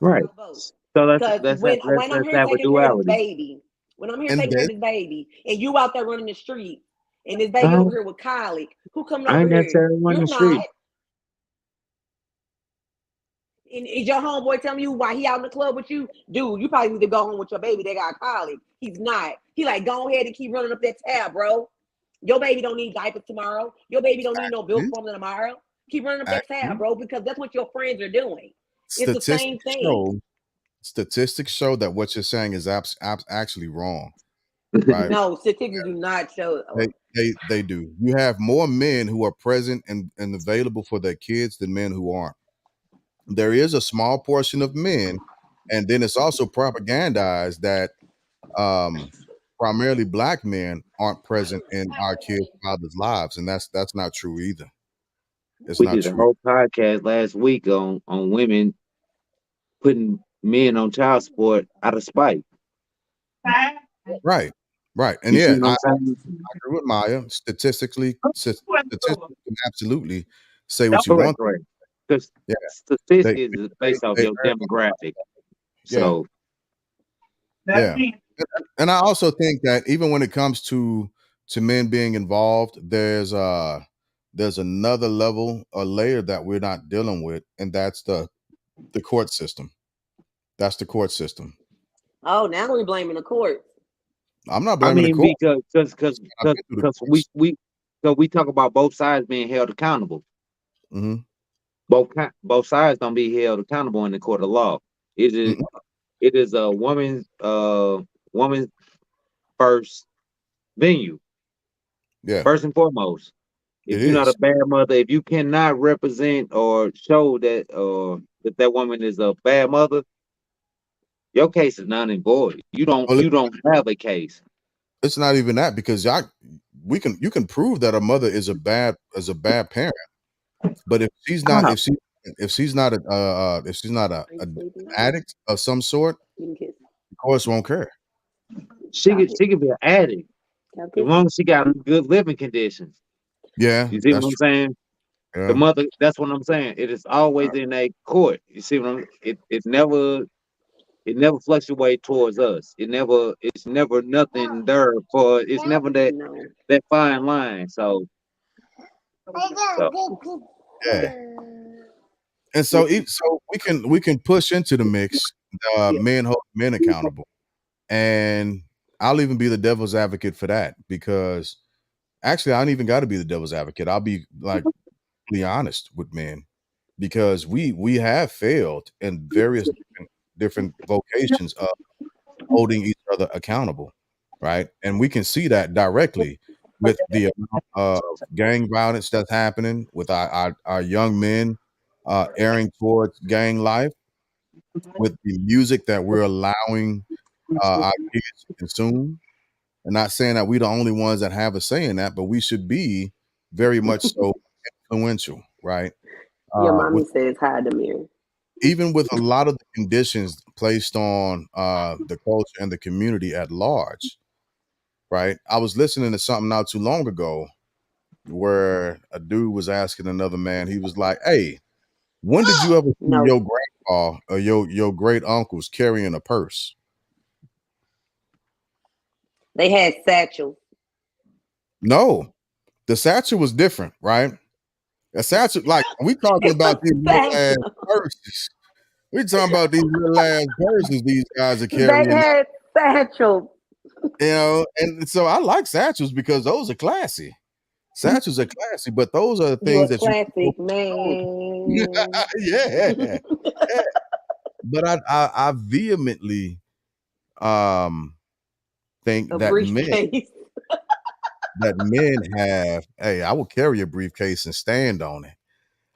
Right. About both. So Because when I'm let's here have a taking care of this duality. baby, when I'm here And taking care then of this baby, and you out there running the street, and this baby I over here with colic, who coming I over ain't here? necessarily running You're the not. street. And is your homeboy telling you why he out in the club with you? Dude, you probably need to go home with your baby. They got colic. He's not. He like, go ahead and keep running up that tab, bro. Your baby don't need diapers tomorrow. Your baby don't need no milk actually, formula tomorrow. Keep running up that tab, actually, bro, because that's what your friends are doing. It's the same statistics thing. show statistics show that what you're saying is actually wrong, right? No, statistics do not show. They do. You have more men who are present and available for their kids than men who aren't. There is a small portion of men, and then it's also propagandized that um primarily black men aren't present in our kids' fathers' lives, and that's not true either. It's We not did a true. whole podcast last week on women putting men on child support out of spite. Right, right, and You see yeah, what I I'm saying? agree with Maya. Statistics can absolutely say what Don't you Correct, want. correct. Because Yeah, they, statistics is based off they your demographic. yeah, So yeah. And I also think that even when it comes to men being involved, there's another level or layer that we're not dealing with, and that's the court system. That's the court system. Oh, now we're blaming the court. I'm not I blaming the mean, court. because I've been through the we courts. we talk about both sides being held accountable. Hmm. Both sides don't be held accountable in the court of law. It is Hmm. it is a woman's first venue, Yeah, first and foremost. it If you're not a is. bad mother, if you cannot represent or show that woman is a bad mother, your case is non and void. Well, You don't have a case. it's not even that because you can prove that a mother is a bad parent, but How? if she's not if she's not Are you an sleeping? addict of some sort, Give me a kiss. the courts won't care. Stop it. She could be an addict Can I as kiss long you? as she got good living conditions. Yeah, You see what that's I'm true. saying? The Yeah. mother, that's what I'm saying. It is always in a court. You see what I'm it never fluctuates towards us. It's never nothing there for it's never No. that fine line. So Yeah. And so we can push into the mix, Yeah. men hold men accountable. And I'll even be the devil's advocate for that because actually I don't even got to be the devil's advocate. I'll be like really honest with men because we have failed in various different vocations of holding each other accountable, right? And we can see that directly with the amount of gang violence that's happening with our young men erring towards gang life, with the music that we're allowing our kids to consume, And not saying that we're the only ones that have a say in that, but we should be very much so influential, right? Your mommy With says hi to Mary. even with a lot of the conditions placed on the culture and the community at large, right? I was listening to something not too long ago where a dude was asking another man, he was like, "Hey, when did you ever see No, your grandpa or your great uncles carrying a purse?" they had satchels. No, the satchel was different, right? A satchel, like we talking It's a about these little ass satchel. purses. We talking about these little ass purses these guys are They carrying, had satchels. And so I like satchels because those are classy. Satchels are classy, but those are the You things a that you classic yeah, man. yeah. But I vehemently um think A briefcase. that men have, hey, I will carry a briefcase and stand on it.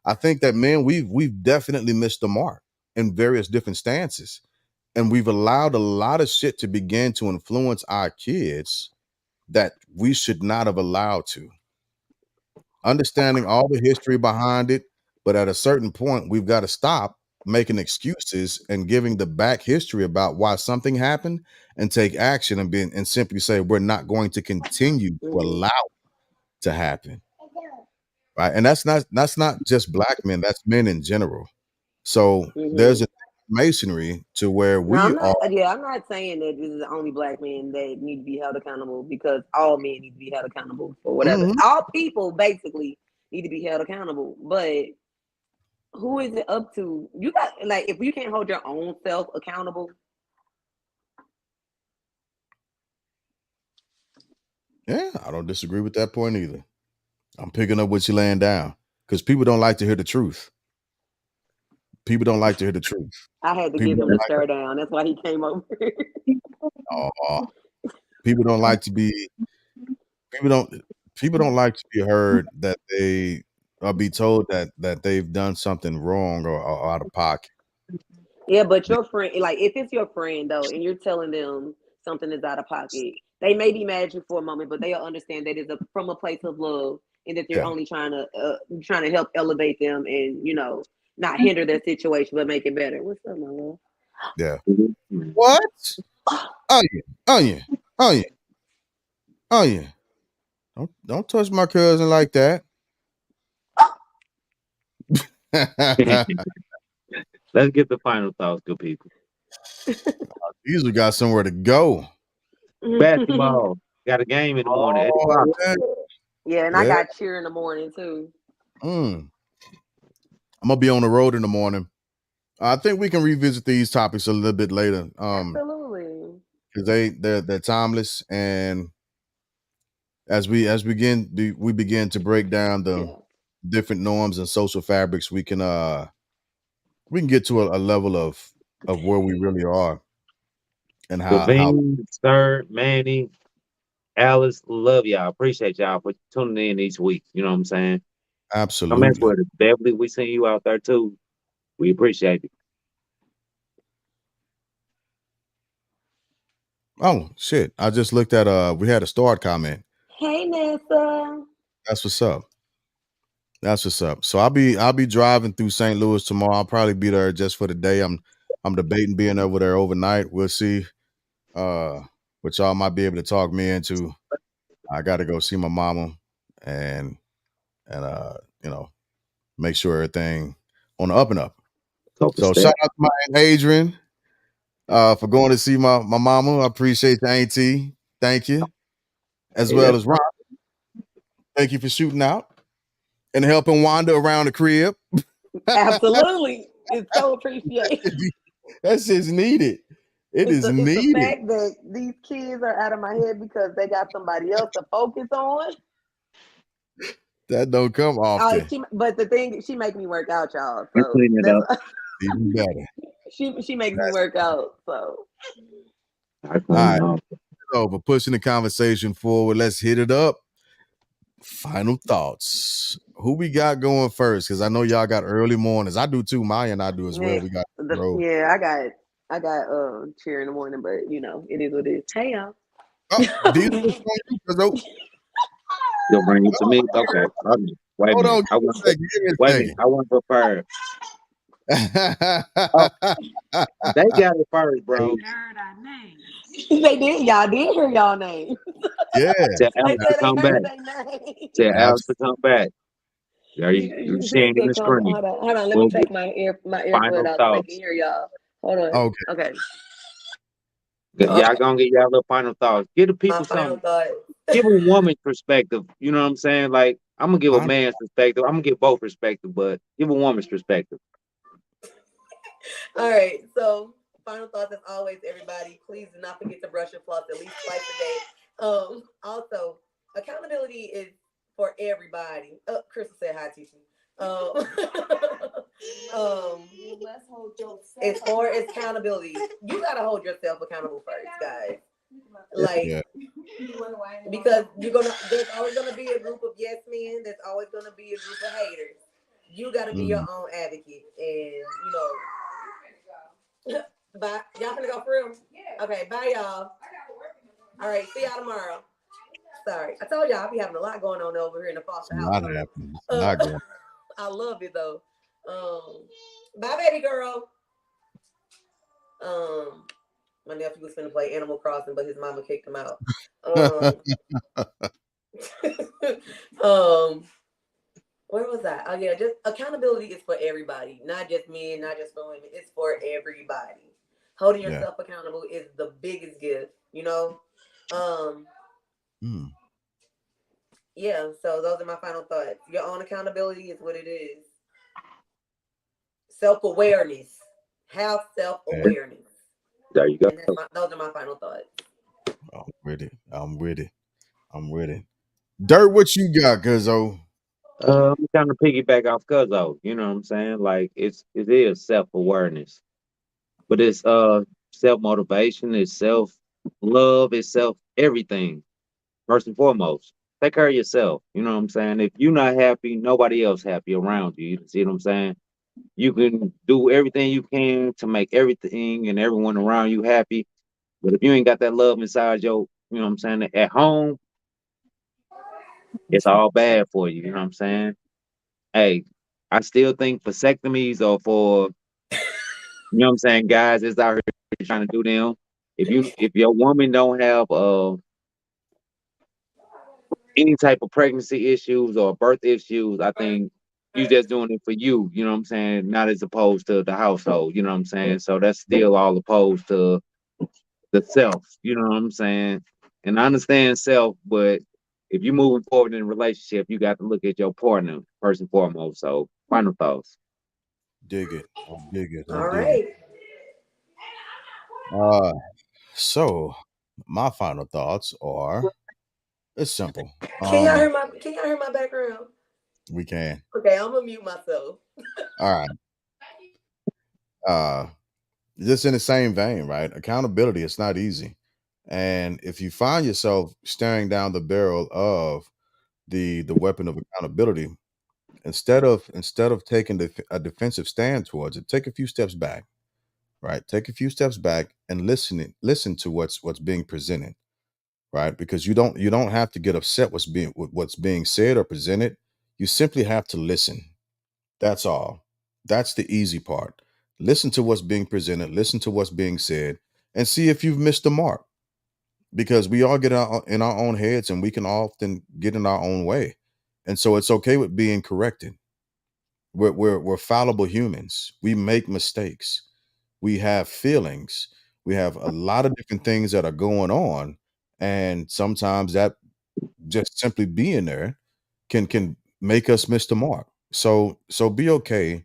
I think that men, we've definitely missed the mark in various different stances. And we've allowed a lot of shit to begin to influence our kids that we should not have allowed to. Understanding all the history behind it, but at a certain point, we've got to stop making excuses and giving the back history about why something happened and take action and simply say we're not going to continue to Mhm, allow it to happen. Right. And that's not just black men, that's men in general. So there's mhm. a masonry to where No, we I'm are. not. Yeah, I'm not saying that this is the only black men that need to be held accountable because all men need to be held accountable for whatever. Mhm. All people basically need to be held accountable. But who is it up to? You got like if you can't hold your own self accountable, Yeah, I don't disagree with that point either. I'm picking up what you're laying down because people don't like to hear the truth. People don't like to hear the truth. I had to People give him don't the like. stare down. That's why he came over. Uh, people don't like to be. People don't. People don't like to be heard that they or be told that they've done something wrong or out of pocket. Yeah, but your friend, like if it's your friend though, and you're telling them something is out of pocket, they may be mad at you for a moment, but they'll understand that it's from a place of love, and that you're Yeah, only trying to help elevate them, and not hinder their situation, but make it better. What's up, my love? yeah. Mhm. What? Onion, onion, onion, onion. Don't touch my cousin like that. Let's get the final thoughts, good people. Usually got somewhere to go. Basketball. Got a game in the morning, 8 o'clock. Oh yeah, Yeah, and I yeah. got cheer in the morning too. Mm. I'm gonna be on the road in the morning. I think we can revisit these topics a little bit later. Absolutely. Because they're timeless, and we begin to break down the Yeah. different norms and social fabrics, we can get to a level of where we really are and how Levine, Sir, Manny, Alice, love y'all. Appreciate y'all for tuning in each week. You know what I'm saying? Come mess absolutely. with us. Beverly, we seen you out there too. We appreciate it. Oh shit! I just looked at we had a start comment. Hey, Nessa. That's what's up. That's what's up. So I'll be driving through St. Louis tomorrow. I'll probably be there just for the day. I'm debating being over there overnight. We'll see. Uh, which y'all might be able to talk me into. I got to go see my mama and you know make sure everything on the up and up. Couple So shout steps. out to my Aunt Adrian for going to see my mama. I appreciate the auntie. Thank you. As Hey, well that's as Ron. Thank you for shooting out and helping Wanda around the crib. Absolutely. It's so appreciated. That's just needed. It It's is the needed. fact that these kids are out of my head because they got somebody else to focus on. That don't come often. But the thing, she make me work out, y'all. you So clean it that's up. Even better. she makes me That's work out. So I all clean right. it up. So for pushing the conversation forward, let's hit it up. Final thoughts. Who we got going first? Because I know y'all got early mornings. I do too. Maya and I do as well. yeah, We got road. yeah, I got cheer in the morning, but it is what it is. Hey y'all. Oh, these are on you, Cuzzo. You'll bring it to me. Okay. Wait a Hold on, minute. give me a second. Give me Wait a a minute. I want prepared. Oh, second. they got it first, bro. Heard our name. They did. Y'all did hear y'all name. Yeah, Tell They Alex to said they come back. heard their name. Tell Alex to absolutely. come back. Are you You sharing in said the come. screen? Hold on. Let me We'll get take my earbud final out so they can thoughts. hear y'all. Hold on. Okay. Okay. Y'all Okay. gonna get y'all little final thoughts. Give the My people final something. thought. Give a woman's perspective. You know what I'm saying? Like I'm gonna give a Fine. man's perspective. I'm gonna give both perspective, but give a woman's perspective. All right. So final thoughts as always, everybody. Please do not forget to brush your floss at least twice a day. Also, accountability is for everybody. Crystal said hi, teacher. Um, um, as far as accountability, you gotta hold yourself accountable first, guys. Like, Yeah. because there's always gonna be a group of yes men. There's always gonna be a group of haters. You gotta be your Mm. own advocate, and bye. Y'all finna go for real? Okay, bye, y'all. All right, see y'all tomorrow. Sorry, I told y'all I be having a lot going on over here in the It's foster not household. happening. It's Uh, not going. I love it though. Bye, baby girl. Um, my nephew was finna play Animal Crossing, but his mama kicked him out. Um, um, where was that? Oh yeah, just accountability is for everybody, not just men, not just for women. It's for everybody. Holding Yeah. yourself accountable is the biggest gift, you know. Um, Mm. yeah. So those are my final thoughts. Your own accountability is what it is. Self awareness. Have self Yeah. awareness, There you go. and those are my final thoughts. I'm with it. I'm with it. I'm with it. Dirt, what you got, Cuzzo? I'm kind of piggyback off Cuzzo. You know what I'm saying? Like it is self awareness, but it's self motivation, it's self love, it's self everything. First and foremost, take care of yourself. You know what I'm saying? If you're not happy, nobody else happy around you. You see what I'm saying? You can do everything you can to make everything and everyone around you happy. But if you ain't got that love inside your, you know what I'm saying, at home, it's all bad for you. You know what I'm saying? Hey, I still think vasectomies are for, you know what I'm saying, guys that's out here trying to do them. If your woman don't have any type of pregnancy issues or birth issues, I think you just doing it for you know what I'm saying, not as opposed to the household, you know what I'm saying? So that's still all opposed to the self, you know what I'm saying? And I understand self, but if you're moving forward in a relationship, you got to look at your partner first and foremost. So final thoughts. Dig it. I dig it. I All dig it. right. Uh, so my final thoughts are it's simple. Can y'all hear my background? We can. Okay, I'm gonna mute myself. All right. Uh, just in the same vein, right? Accountability, it's not easy. And if you find yourself staring down the barrel of the weapon of accountability, instead of taking a defensive stand towards it, take a few steps back, right? Take a few steps back and listen to what's being presented, right? Because you don't have to get upset with what's being said or presented. You simply have to listen. That's all. That's the easy part. Listen to what's being presented, listen to what's being said, and see if you've missed the mark. Because we all in our own heads and we can often get in our own way. And so it's okay with being corrected. We're fallible humans. We make mistakes. We have feelings. We have a lot of different things that are going on. And sometimes that just simply being there can make us miss the mark. So be okay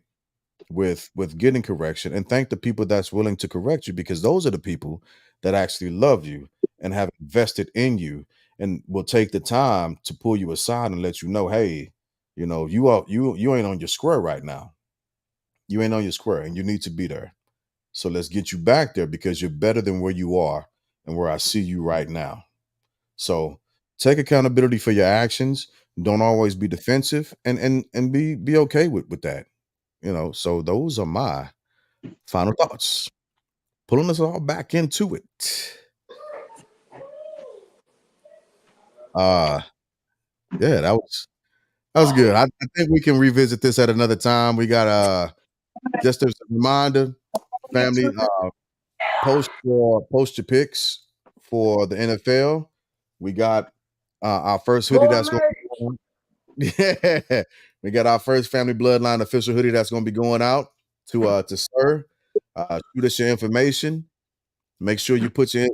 with getting correction and thank the people that's willing to correct you because those are the people that actually love you and have invested in you and will take the time to pull you aside and let you know, hey, you ain't on your square right now. You ain't on your square and you need to be there. So let's get you back there because you're better than where you are and where I see you right now. So take accountability for your actions. Don't always be defensive and be okay with that. So those are my final thoughts. Pulling us all back into it. Yeah, that was good. I think we can revisit this at another time. We got just as a reminder, family, post your picks for the NFL. We got our first hoodie that's going to be yeah. We got our first Family Bloodline official hoodie that's going to be going out to Sir. Shoot us your information. Make sure you put your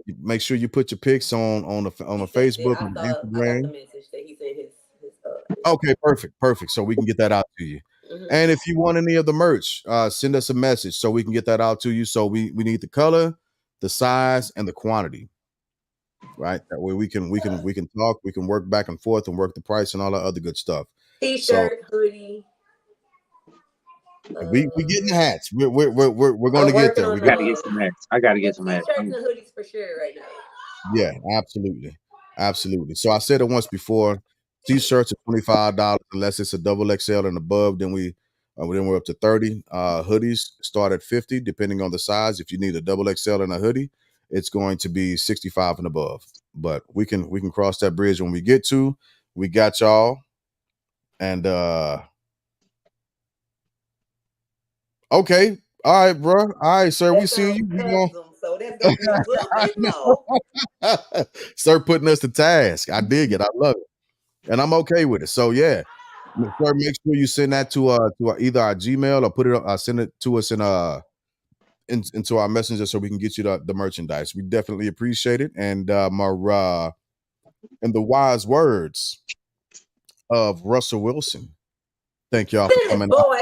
pics on the Facebook and I got Instagram. the message that he said his Okay, perfect. So we can get that out to you. And if you want any of the merch, send us a message so we can get that out to you. So we need the color, the size, and the quantity. Right? That way we can talk, we can work back and forth and work the price and all that other good stuff. T-shirt, hoodie. We getting the hats. We're going to get there. We got to get some hats. I got to get some hats. T-shirts and hoodies for sure right now. Yeah, absolutely. So I said it once before. T-shirts are $25 unless it's a double XL and above. Then we're up to 30. Hoodies start at 50 depending on the size. If you need a double XL and a hoodie, it's going to be 65 and above. But we can cross that bridge when we get to. We got y'all. And okay. All right, bro. All right, sir. We see you. So that's gonna be a little bit Sir putting us to task. I dig it. I love it. And I'm okay with it. So yeah. Sir, make sure you send that to either our Gmail or put it send it to us into our messenger so we can get you the merchandise. We definitely appreciate it. And in the wise words of Russell Wilson, thank y'all for coming out.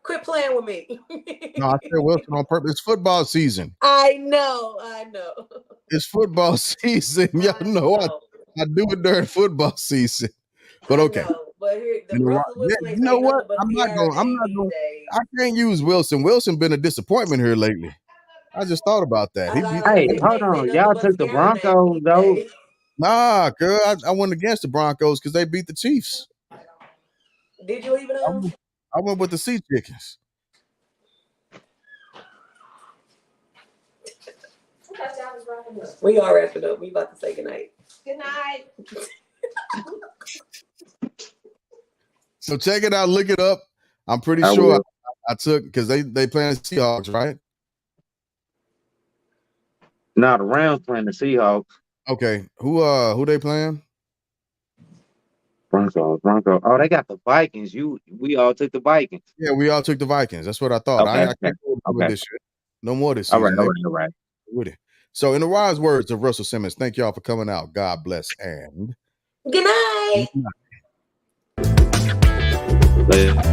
Quit playing with me. No, I said Wilson on purpose. It's football season. I know. It's football season. Y'all know I do it during football season. But okay. But here, Russell Wilson you know what? I'm not going. I can't use Wilson. Wilson been a disappointment here lately. I just thought about that. Hey, hold on. Y'all took the Broncos though. Nah, girl. I went against the Broncos because they beat the Chiefs. Did you even? I went with the Sea Chickens. We are wrapping up. We about to say goodnight. Good night. So check it out. Look it up. I'm pretty sure I took because they playing the Seahawks, right? No, the Rams playing the Seahawks. Okay. Who they playing? Broncos. Oh, they got the Vikings. We all took the Vikings. Yeah, we all took the Vikings. That's what I thought. Okay, I can't go with this shit. No more this season. All right. With it. So, in the wise words of Russell Simmons, thank y'all for coming out. God bless and good night. Good night.